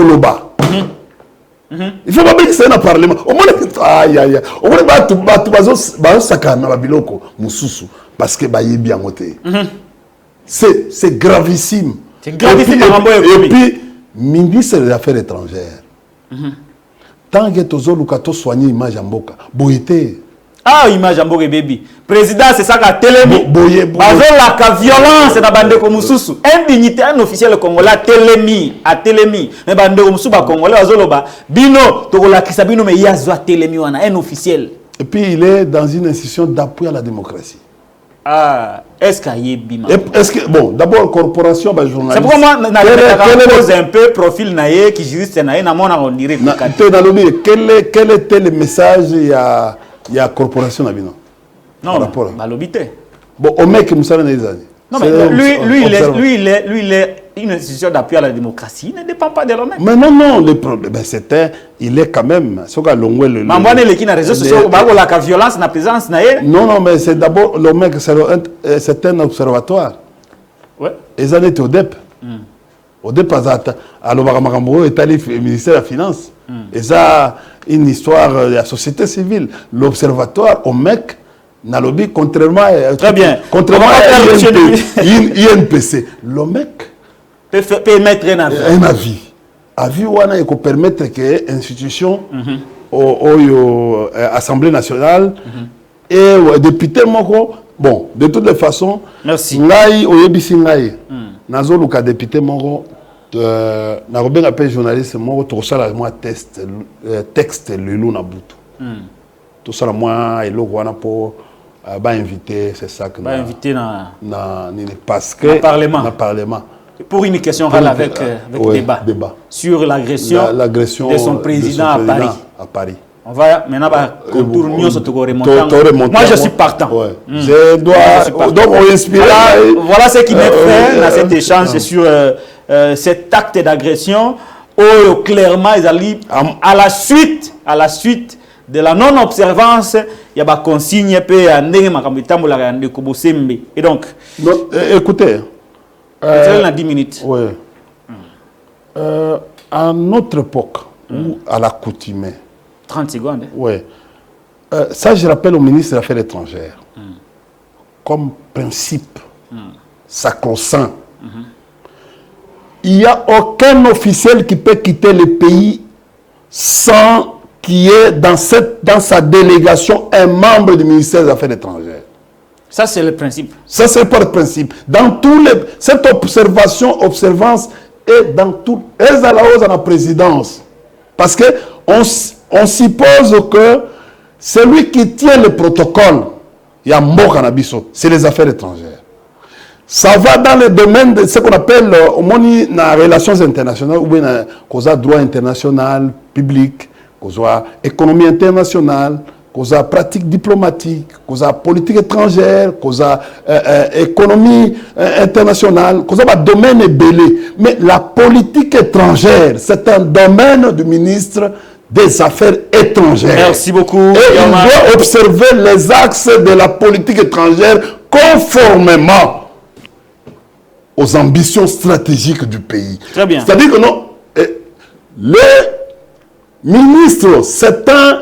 loba. Il ne faut pas bien que ça dans le Parlement. Au moins, au moins, sakana babiloko mususu parce que ba yebi angote. C'est gravissime. C'est gravissime. Et puis, ministre des Affaires étrangères. Tant que tu as soigné l'image en boka, boyete. Ah, image en boka, baby. Président, c'est ça qu'a télémi. La violence dans bande comme Moussou. Indignité, un officiel congolais a télémi. Mais bande comme Moussou, congolais, azoloba. Bino, tokola kisabino, mais yazo a télémi, un officiel. Et puis, il est dans une institution d'appui à la démocratie. Ah, est-ce qu'il y a bima? Est-ce que, bon, d'abord, corporation, bah, journaliste. C'est pourquoi moi, je pose un peu profil naïe qui juriste naïe, on dirait quel était le message il y a corporation Nabino? Non, bah, l'obité. Bon, au mec, Moussa Nezani. Non, mais lui, il est une institution d'appui à la démocratie. Il ne dépend pas de l'homme. Mais non, le problème, ben, il est quand même. La violence, la présence. Non, mais c'est d'abord le mec, c'est un observatoire. Ouais. Ils en étaient au DEP. Au DEP, à l'Obamagambo, est allé au ministère de la Finance. Et ça, une histoire de la société civile. L'observatoire, au mec, n'a lobby contrairement à INPC. Le mec peut mettre un avis. Avis il peut permettre que l'institution, l'Assemblée nationale, et député, bon, de toutes les façons, merci. Ngai, oyebisi ngai, nazo luka député, na robin appel journaliste, tout ça là, moi texte le loup na butu. Tout ça là, moi, et l'eau, pour inviter, c'est ça que inviter parce que le Parlement. Pour une question avec débat sur l'agression de son président à Paris. On va maintenant contourner moi je suis partant. Donc on inspire. Voilà ce qui m'est fait dans cet échange sur cet acte d'agression où clairement ils allaient à la suite de la non-observance, il y a des consignes et donc écoutez, dans 10 minutes. Oui. À notre époque, ou à l'accoutumée, 30 secondes. Oui. Ça, je rappelle au ministre des Affaires étrangères, comme principe sacro-saint. Il n'y a aucun officiel qui peut quitter le pays sans qu'il y ait dans sa délégation un membre du ministère des Affaires étrangères. Ça, c'est le principe. Ça, c'est pas le principe. Dans cette observance est dans tout. Elle à la hausse à la présidence. Parce qu'on suppose que celui qui tient le protocole, il y a mort cannabis, c'est les affaires étrangères. Ça va dans le domaine de ce qu'on appelle les relations internationales, ou bien le droit international, public, économie internationale, cause pratique diplomatique, cause politique étrangère, cause économie internationale, cause domaine belé. Mais la politique étrangère, c'est un domaine du ministre des Affaires étrangères. Merci beaucoup. Et il doit observer les axes de la politique étrangère conformément aux ambitions stratégiques du pays. Très bien. C'est-à-dire que non, le ministre, c'est un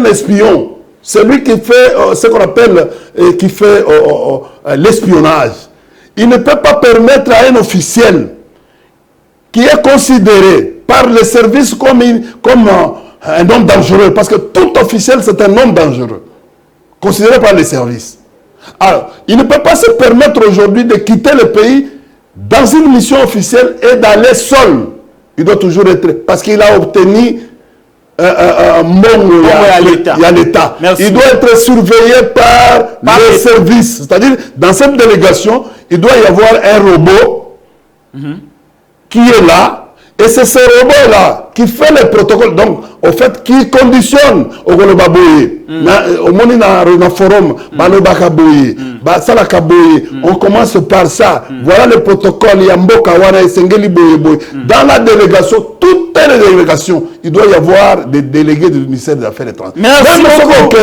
espion. Celui qui fait ce qu'on appelle, qui fait l'espionnage. Il ne peut pas permettre à un officiel qui est considéré par les services comme un homme dangereux, parce que tout officiel, c'est un homme dangereux, considéré par les services. Alors, il ne peut pas se permettre aujourd'hui de quitter le pays dans une mission officielle et d'aller seul. Il doit toujours être, parce qu'il a obtenu un bon à l'État. Il doit être surveillé par les services. C'est-à-dire, dans cette délégation, il doit y avoir un robot qui est là. Et c'est ce robot-là qui fait les protocoles, donc, au fait, qui conditionne au Golobaboye. Au moment dans le forum, on commence par ça. Voilà le protocole. Dans la délégation, toutes les délégations, il doit y avoir des délégués du ministère des Affaires étrangères. Merci beaucoup.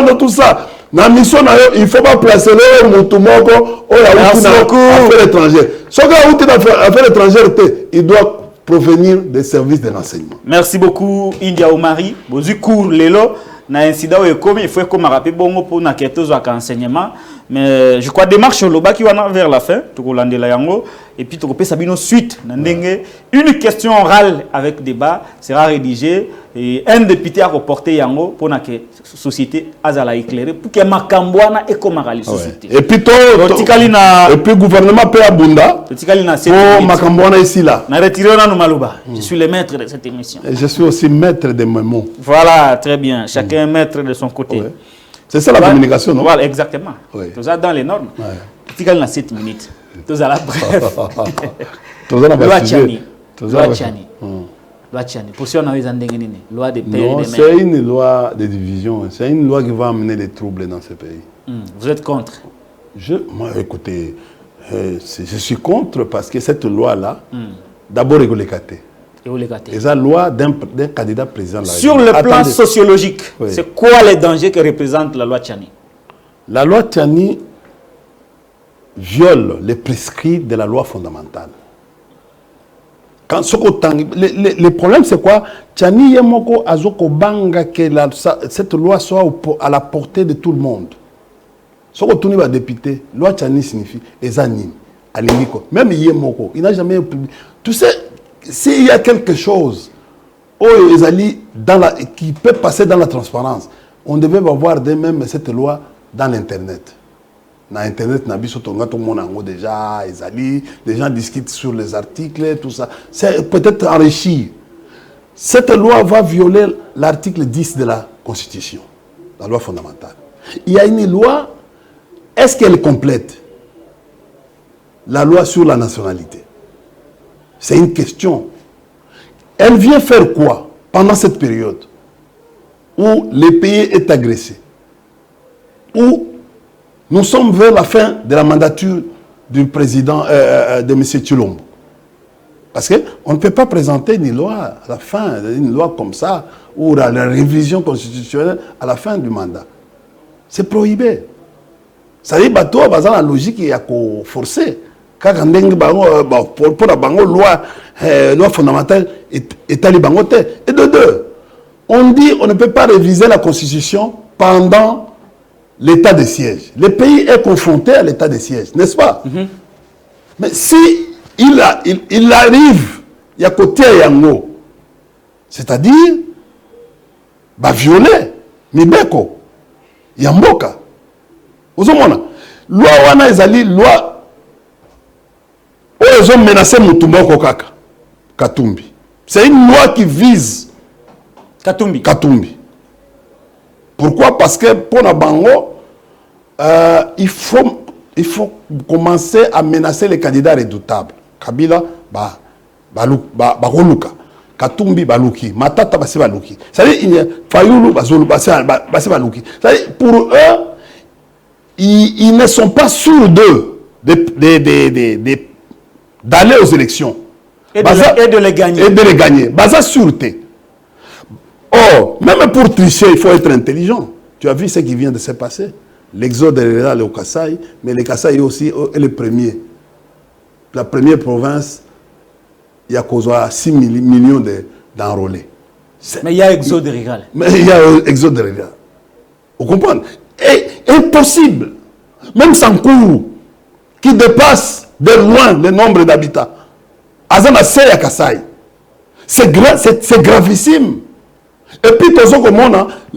Non, tout ça. Dans la mission, il ne faut pas placer le Moutoumoko au affaires étrangères. Ce qui a affaires étrangères, il doit provenir des services de renseignement. Merci beaucoup, India Omari. Bozu cours lelo. Na incident il faut qu'on rappelle bon pour na quelque chose à renseignement. Mais je crois démarche le bas qui va vers la fin. Tout le monde yango. Et puis tu peux sabino suite. Une question orale avec débat sera rédigée. Et un député a reporté yango pour que la société azala éclairée pour que makambwana et comme la société. Et puis et puis gouvernement peut abunda. Pour makambwana ici là. Na retiré na maluba. Je suis le maître de cette émission. Et je suis aussi maître de mes mots. Voilà, très bien. Chacun est maître de son côté. Ouais. C'est ça la communication, non? Voilà, exactement. Tout ça dans les normes. Tu as 7 minutes. Tout ça là, bref. Loi Chani. Loi Chani. Loi Chani. Pour ça, on a eu loi de pays. Non, c'est une loi de division. C'est une loi qui va amener des troubles dans ce pays. Vous êtes contre? Moi, écoutez, je suis contre parce que cette loi-là, d'abord, est l'écarté. Et la loi d'un candidat président de la Sur le plan sociologique, c'est quoi les dangers que représente la loi Chani? La loi Chani viole les prescrits de la loi fondamentale. Le problème, c'est quoi? Chani Yemoko Azoko Banga que cette loi soit à la portée de tout le monde. Ce que tu vas député, loi Chani signifie Ezanim, Alimiko. Même Yemoko, il n'a jamais publié. Tu sais, s'il y a quelque chose qui peut passer dans la transparence, on devait avoir même cette loi dans l'Internet. Dans l'Internet, déjà, les gens discutent sur les articles, tout ça. C'est peut-être enrichi. Cette loi va violer l'article 10 de la Constitution, la loi fondamentale. Il y a une loi, est-ce qu'elle est complète? La loi sur la nationalité. C'est une question. Elle vient faire quoi pendant cette période où le pays est agressé, où nous sommes vers la fin de la mandature du président, de M. Tshilombo. Parce qu'on ne peut pas présenter une loi à la fin, une loi comme ça, ou la révision constitutionnelle à la fin du mandat. C'est prohibé. Ça veut dire que la logique est forcée. Pour la loi fondamentale est à l'Ibangote. Et de deux, on dit qu'on ne peut pas réviser la Constitution pendant l'état de siège. Le pays est confronté à l'état de siège, n'est-ce pas? Mais si il arrive, il y a côté Yango, c'est-à-dire, violer, Mibeko, Yamboka. Vous avez loi wana ezali loi. Ils ont menacé Moutoumoko Kaka, Katumbi. C'est une loi qui vise Katumbi. Pourquoi? Parce que pour la Bango, il faut commencer à menacer les candidats redoutables. Kabila, Baroulouka. Katumbi, Balouki. Matata, Balouki. C'est-à-dire, Fayoulou, Balouki. C'est-à-dire, pour eux, ils ne sont pas sûrs d'eux d'aller aux élections. Et de les gagner. Et de les gagner. Baza sûreté. Or, même pour tricher, il faut être intelligent. Tu as vu ce qui vient de se passer. L'exode est là au Kasaï, mais le Kasaï aussi est le premier. La première province, il y a 6 millions d'enrôlés. Mais il y a exode régal. Mais il y a exode régal. Vous comprenez? Et impossible. Même Sankourou, qui dépasse de loin le nombre d'habitants. Azana Seya Kasaï. C'est gravissime. Et puis,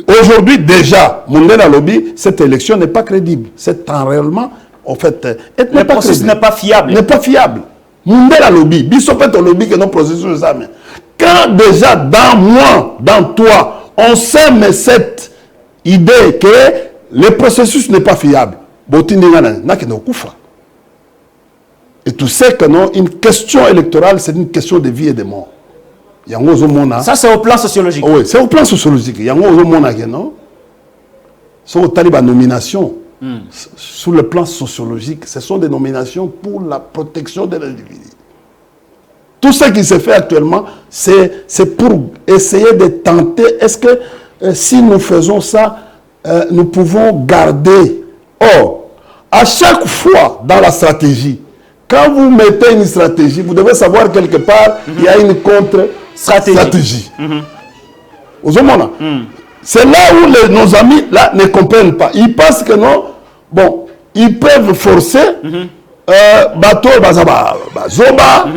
aujourd'hui, déjà, Mundela Lobby, cette élection n'est pas crédible. C'est un réellement, en fait, le processus n'est pas fiable. N'est pas fiable. Mundela Lobby, Bissopet Lobby, que nos processus examen. Quand déjà, dans moi, dans toi, on sème cette idée que le processus n'est pas fiable, Et tu sais que non, une question électorale, c'est une question de vie et de mort. Ça, c'est au plan sociologique. Oui, c'est au plan sociologique. Il y a non. C'est au taliban nomination. Sur le plan sociologique, ce sont des nominations pour la protection de l'individu. Tout ce qui se fait actuellement, c'est pour essayer de tenter. Est-ce que si nous faisons ça, nous pouvons garder. Or, à chaque fois dans la stratégie, quand vous mettez une stratégie, vous devez savoir quelque part, il y a une contre-stratégie. C'est là où nos amis là, ne comprennent pas. Ils pensent que non, bon, ils peuvent forcer, bateau, zoba,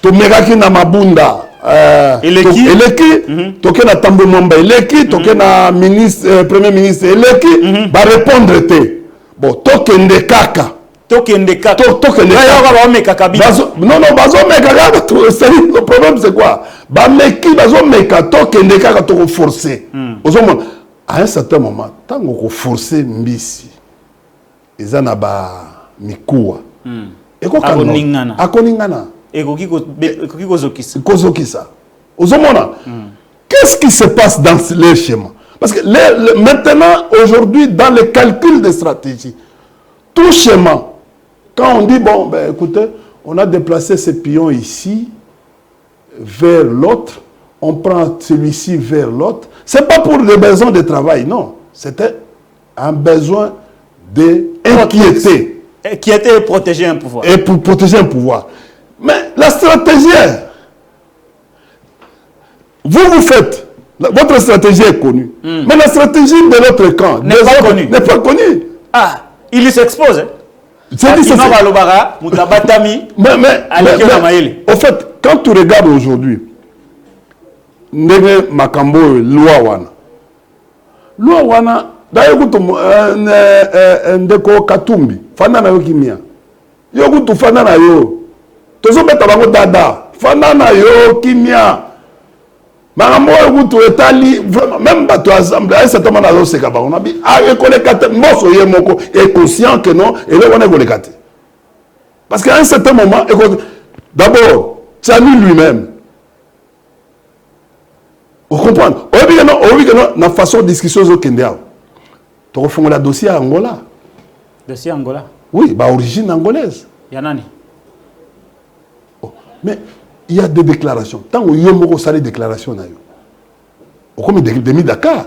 tomegaki na mabunda, eleki, toke na tambo mwamba eleki, toke na premier ministre eleki, ba répondre te. Bon, toke ndekaka. Non, le problème c'est quoi? Forcé. À un certain moment, tant qu'on force mbisi, ils en ont mikuwa. Akoningana. Qu'est-ce qui se passe dans les schémas? Parce que maintenant, aujourd'hui, dans le calcul de stratégie, tout schéma, quand on dit, bon, ben, écoutez, on a déplacé ce pion ici vers l'autre, on prend celui-ci vers l'autre, ce n'est pas pour des besoins de travail, non. C'était un besoin d'inquiéter. Inquiéter et protéger un pouvoir. Et pour protéger un pouvoir. Mais la stratégie, vous faites, votre stratégie est connue. Mais la stratégie de l'autre camp n'est pas connue. Ah, il s'expose. Hein? Au fait, quand tu regardes aujourd'hui, Ndege Makambo, loi wana, d'ailleurs, Ndeko Katumbi, fana na yo kimia. Yo kutu fana na yo. Tozo beta bango dada, fana na yo kimia. Makambo kutu etali, même bato assemblée, à un certain moment dans ce cas, on a dit, ah, école kate, moso ye moko est conscient que non, et là on est école kate. Parce qu'à un certain moment, d'abord, Tchani lui-même, vous comprenez? On dit que non, la façon de discussion au Kenya, tu refais le dossier à Angola. Dossier Angola? Oui, bah origine angolaise. Yanani. Oh, mais il y a des déclarations. Tant qu'il y a des déclarations, comme des Dakar.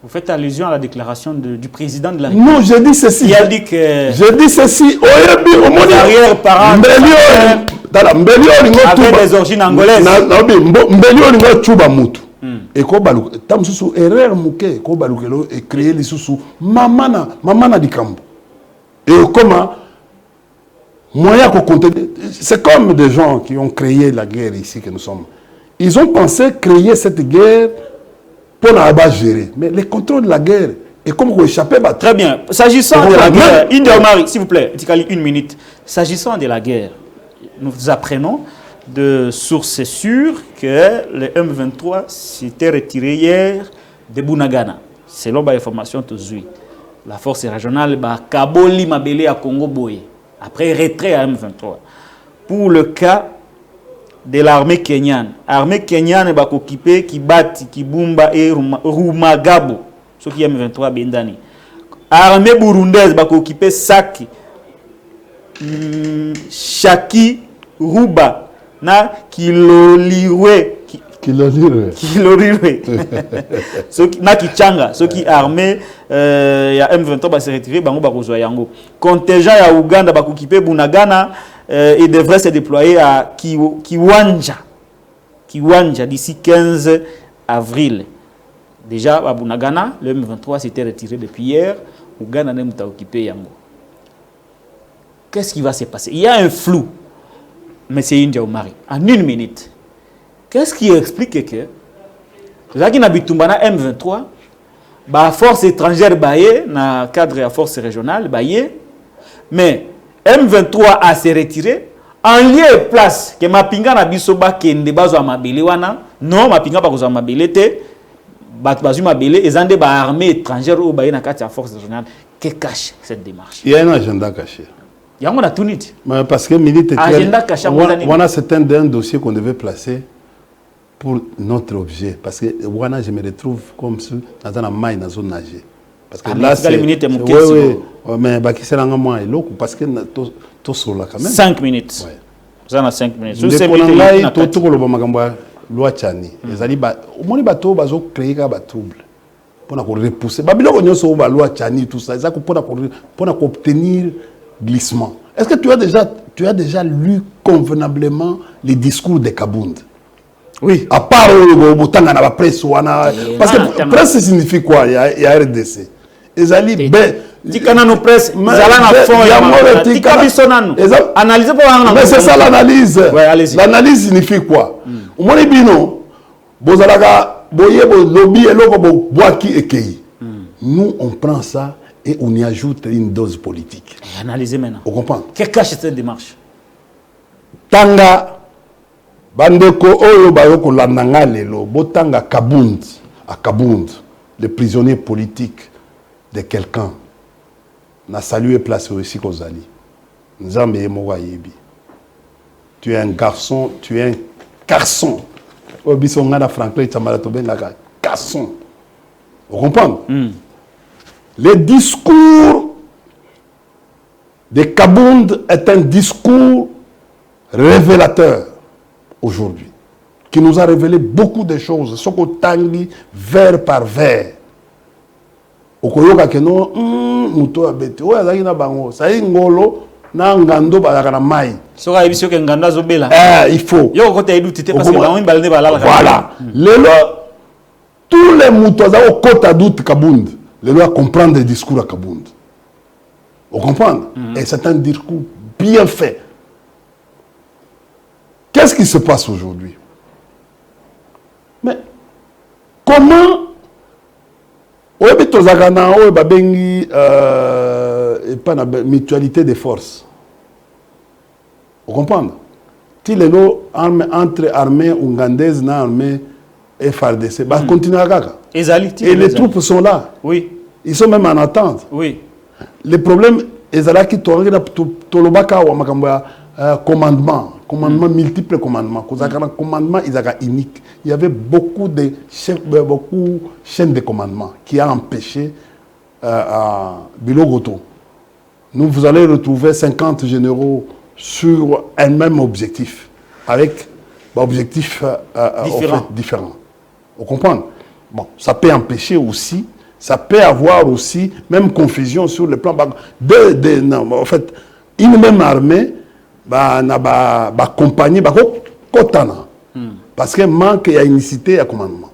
Vous faites allusion à la déclaration du président de la République. Non, j'ai dit ceci. Il a dit que... J'ai dit ceci. Les arrière-parents avaient des origines angolaises. Et ko baluke tam susu erreur muke ko balukelo et créer les susu mamana dikambo et comment moyen ko compter. C'est comme des gens qui ont créé la guerre ici que nous sommes. Ils ont pensé créer cette guerre pour la gérer, mais le contrôle de la guerre et comme vous échappez. Très bien. S'agissant de la guerre, India, s'il vous plaît, une minute. S'agissant de la guerre, nous apprenons de sources sûres que le M23 s'était retiré hier de Bunagana. Selon les informations aujourd'hui, la force régionale Kaboli Mabele à Congo Boye. Après retrait à M23. Pour le cas de l'armée kenyane, l'armée kenyane va occuper Kibati, Kibumba et Rumagabo, ce qui est M23 Bendani. L'armée burundaise va occuper Saki, Shaki, Ruba. Na Kiloliwe na Kichanga ceux qui armés ya M23 va se retirer bango ba kozwa yango contingent ya Uganda ba occuper Bunagana et devrait se déployer à Kiwanja d'ici 15 avril. Déjà à Bunagana le M23 s'était retiré depuis hier. Uganda n'a pas occupé yango. Qu'est-ce qui va se passer? Il y a un flou. Monsieur India Omari, en une minute, qu'est-ce qui explique que là qui n'habite pas M23, la force étrangère baillée dans le cadre de la force régionale baillée, mais M23 a se retiré en lieu et place que Mapinga na bisoba kende bazo amabele wana non Mapinga ba kozo amabele te bazo amabele ezande ba armée étrangère ou baillée na cadre de la force régionale. Que cache cette démarche? Il y a un agenda caché. Il y a un tout net. Parce que militaire, on a certains d'un dossier qu'on devait placer pour notre objet. Parce que je me retrouve comme ça dans un maille dans zone nager. Parce que là, c'est... Oui, mais c'est un mois et l'autre, parce que tout sur là quand même. 5 minutes. Ouais. Vous en avez 5 minutes. Tout le loi Tchani. Les alliés, au moins les bateaux, ils ont créé un trouble. Pour repousser. Babylone, ils ont la loi Tchani, tout ça. Pour obtenir glissement. Est-ce que tu as déjà lu convenablement les discours de Kabound? Oui. À part le la presse, parce que presse signifie quoi? Il y a RDC. Les alliés, presse, analyser pour mais c'est ça l'analyse. Ouais, l'analyse signifie quoi? Au moins, nous, on prend ça et on y ajoute une dose politique. Analysez maintenant. On comprend? Qu'est-ce que cache cette démarche? Tanga, bandeko oyo bayoko landanga lelo, botanga Kabound, à Kabound, le prisonnier politique de quelqu'un. Na salué place aussi Kozali. Nzambe Mowa Yebi. Tu es un garçon, tu es un garçon. Obisonga na Franklin Tchamalatobe na garçon. Vous comprenez? Le discours de Kabound est un discours révélateur aujourd'hui, qui nous a révélé beaucoup de choses. Soko tangi vers par vers. Okoyoka keno muto abete. Oya zaki na bango. Sa ngolo na ngando ba na mai. Soka ebisio ke nganda zobela. Il faut. Yo ko te douter parce que bango balne balala. Voilà. Lelo tous les muto za okota doute Kabound. Lelo à comprendre le discours à Kabound. Vous comprenez? Et c'est un discours bien fait. Qu'est-ce qui se passe aujourd'hui? Mais comment mutualité des forces? Vous comprenez? Entre armées ougandaises et armées FRDC, continuer à gaga. Et les troupes sont là. Oui. Ils sont même en attente. Oui. Le problème, commandement, multiples commandements. Commandement, unique. Il y avait beaucoup de chaînes de commandement qui a empêché Bilogoto. Vous allez retrouver 50 généraux sur un même objectif, avec objectifs différents. Vous comprenez? Bon, ça peut empêcher aussi, ça peut avoir aussi même confusion sur le plan. En fait, une même armée, compagnie, parce qu'il manque d'unicité et de commandement.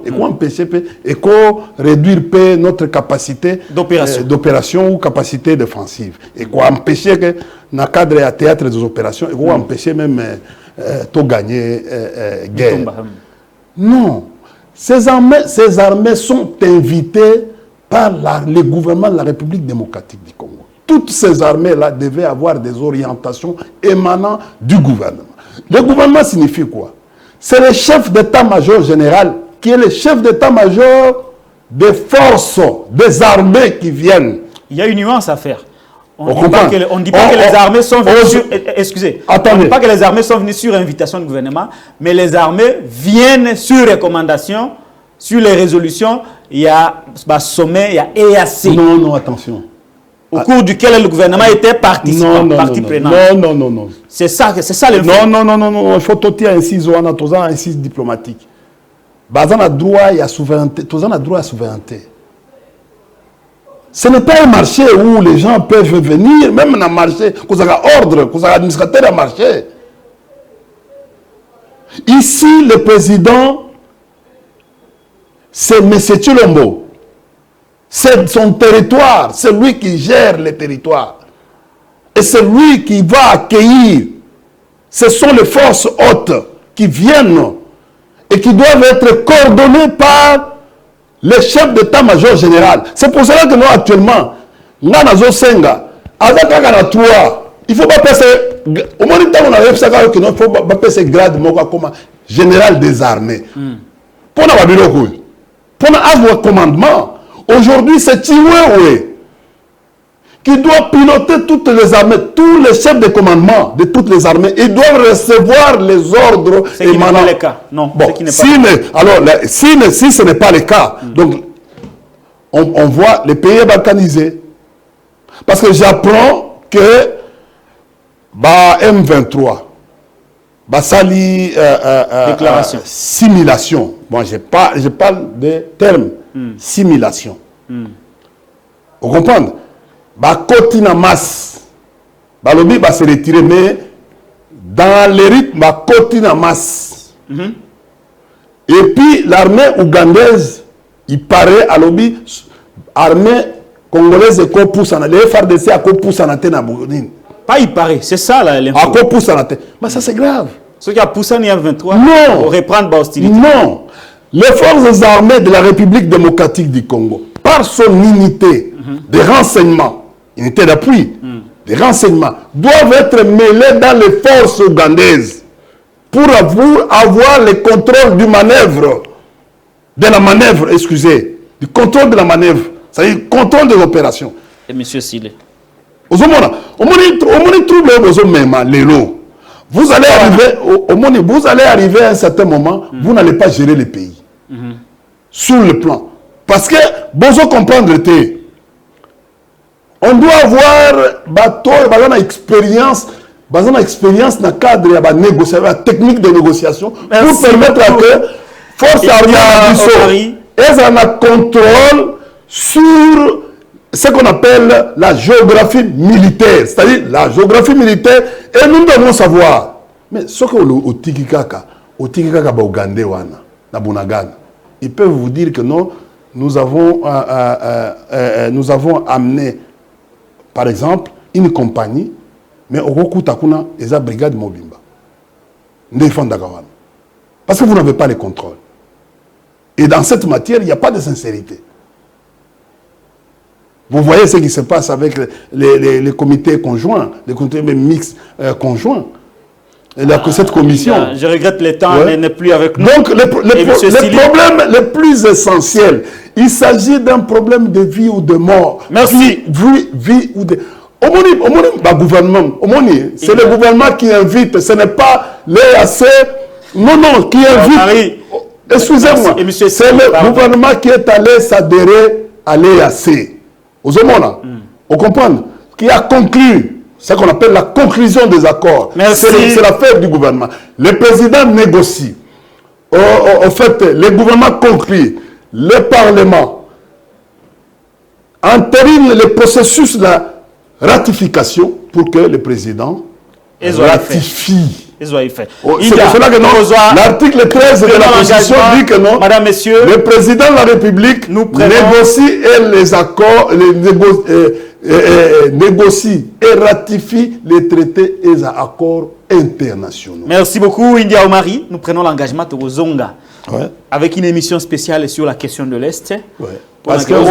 Et quoi empêcher et quoi réduire notre capacité d'opération ou capacité défensive. Et quoi empêcher que dans le cadre du théâtre des opérations, et quoi empêcher même de gagner guerre. Non. Ces armées sont invitées par le gouvernement de la République démocratique du Congo. Toutes ces armées-là devaient avoir des orientations émanant du gouvernement. Le gouvernement signifie quoi? C'est le chef d'état-major général qui est le chef d'état-major des forces, des armées qui viennent. Il y a une nuance à faire. On ne dit pas que les armées sont venues sur... Excusez. Attendez. On ne dit pas que les armées sont venues sur invitation du gouvernement, mais les armées viennent sur recommandation, sur les résolutions. Il y a sommet, il y a EAC. Non, attention. Au cours duquel le gouvernement était participant, partie prenante. Non. C'est ça le fait. Non. Il faut toter un incise diplomatique. Bazan a droit à souveraineté. Tozan a droit à souveraineté. Ce n'est pas un marché où les gens peuvent venir, même dans un marché, qu'on a ordre, qu'on a administrateur à marché. Ici, le président, c'est M. Tshilombo. C'est son territoire, c'est lui qui gère le territoire. Et c'est lui qui va accueillir. Ce sont les forces hautes qui viennent et qui doivent être coordonnées par le chef d'état-major général. C'est pour cela que nous, actuellement, il ne faut pas passer, au moins du temps, on a fait qu'il ne faut pas passer grade comme général des armées. Pour avoir commandement, aujourd'hui, c'est Tiwewe qui doit piloter toutes les armées, tous les chefs de commandement de toutes les armées, ils doivent recevoir les ordres émanant. Ce qui n'est pas le cas. Non, bon, si ce n'est pas le cas, donc on voit les pays balkanisés. Parce que j'apprends que M23, Sali déclaration. Simulation. Bon, je parle des termes. Simulation. Vous comprenez? Kotina masse. Balobi va se retirer, mais dans les rythmes, Kotina masse. Et puis l'armée ougandaise, il paraît à l'objet, armée congolaise et pousse en les FARDC à pousse en Athènes. Pas il paraît, c'est ça là l'info. À pousse en Athènes. Mais ça c'est grave. Ce qui a poussé en 23 non. pour reprendre l'hostilité. Non. Les forces armées de la République démocratique du Congo, par son unité de renseignement, unité d'appui, de renseignement, doivent être mêlées dans les forces ougandaises pour avoir le contrôle du manœuvre, du contrôle de la manœuvre, c'est-à-dire le contrôle de l'opération. Et monsieur Sile. Vous allez arriver à un certain moment, vous n'allez pas gérer le pays. Sur le plan. Parce que, vous comprendre, on doit avoir une expérience dans le cadre de la négociation, la technique de négociation, pour permettre à que force armée ait un contrôle sur ce qu'on appelle la géographie militaire. C'est-à-dire la géographie militaire, et nous devons savoir. Mais ce que au Tikikaka Ougandais, na Bunagana, ils peuvent vous dire que non, nous avons amené, par exemple, une compagnie, mais au Roku Takuna, et la brigade Mobimba. Parce que vous n'avez pas le contrôle. Et dans cette matière, il n'y a pas de sincérité. Vous voyez ce qui se passe avec les comités conjoints, les comités mixtes conjoints. Cette commission. Je regrette le temps n'est plus avec nous. Donc, le problème le plus essentiel, il s'agit d'un problème de vie ou de mort. Merci. Vie ou de... gouvernement. C'est le gouvernement qui invite, ce n'est pas l'EAC. Non, qui invite. Excusez-moi. C'est le gouvernement qui est allé s'adhérer à l'EAC. Vous comprenez? Qui a conclu ce qu'on appelle la conclusion des accords. C'est l'affaire du gouvernement. Le président négocie. En fait, le gouvernement conclut. Le Parlement entérine le processus de la ratification pour que le président ratifie. C'est pour cela que l'article 13 de la Constitution dit que non, Madame, Messieurs, le président de la République négocie les accords, négocie et ratifie les traités et les accords internationaux. Merci beaucoup, India Omari. Nous prenons l'engagement de Zonga avec une émission spéciale sur la question de l'Est. Parce que comme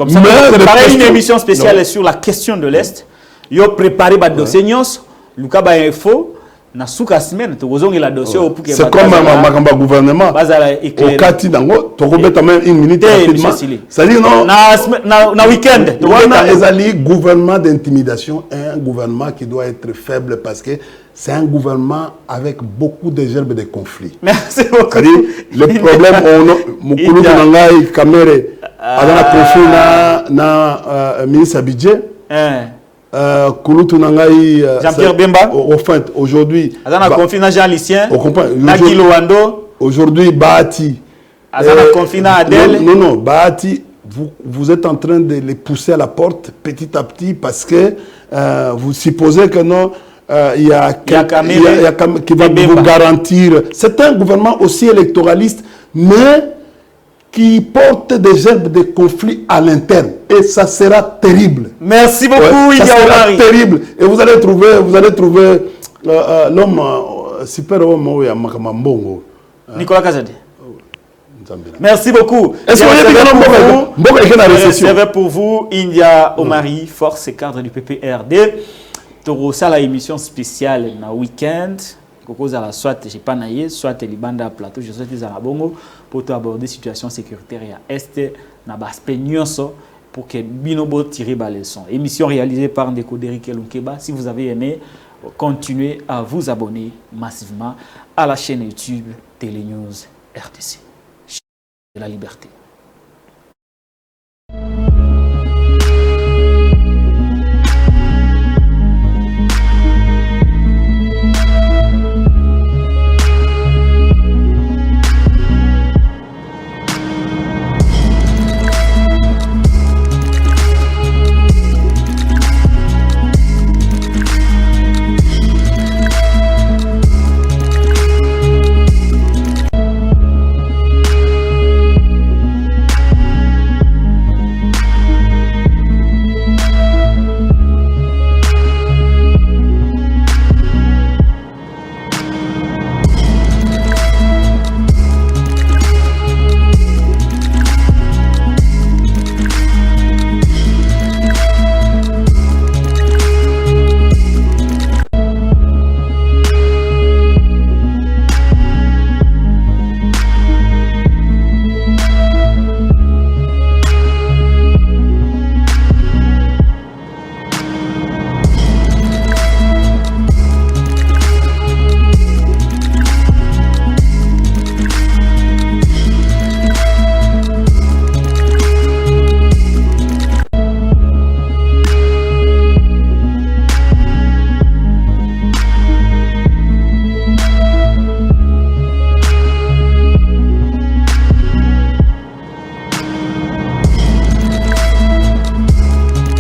ça, on préparer une émission spéciale sur la question de l'Est. Yo préparé ba dossier nyos, luka ba info na suka semaine to ozongi la dossier au pour que c'est comme un gouvernement au kati dango to robeta même une minute rapidement. C'est-à-dire non na week-end to wana ezali gouvernement d'intimidation, un gouvernement qui doit être faible parce que c'est un gouvernement avec beaucoup de gerbes de conflits. Merci beaucoup. C'est-à-dire le problème mukulu nangai kamere adana conflit na ministre budget. Jean-Pierre Bemba. Enfin, aujourd'hui. Adana confina Jean Lucien. Nagui Lowando. Aujourd'hui, Bahati. Adana confina Adèle. Non, Bahati, vous êtes en train de les pousser à la porte petit à petit parce que vous supposez que non, il y a qui va vous garantir. C'est un gouvernement aussi électoraliste, mais qui porte des gerbes de conflits à l'interne. Et ça sera terrible. Merci beaucoup, ça sera terrible. Et vous allez trouver l'homme, super-homme, Nicolas Kazadi. Merci beaucoup. Est-ce que vous pour vous, India Omari, force et cadre du PPRD. Toro, ça la émission spéciale, na week-end. cause à la soit j'ai pas naïe soit les bandes à plateau je souhaite à la bongo pour aborder situation sécuritaire à est na baspé nyonso pour que binobo tirer ba leçon. Émission réalisée par Ndeko Derrick Lunkeba. Si vous avez aimé, continuez à vous abonner massivement à la chaîne YouTube Télénews RDC. De la liberté.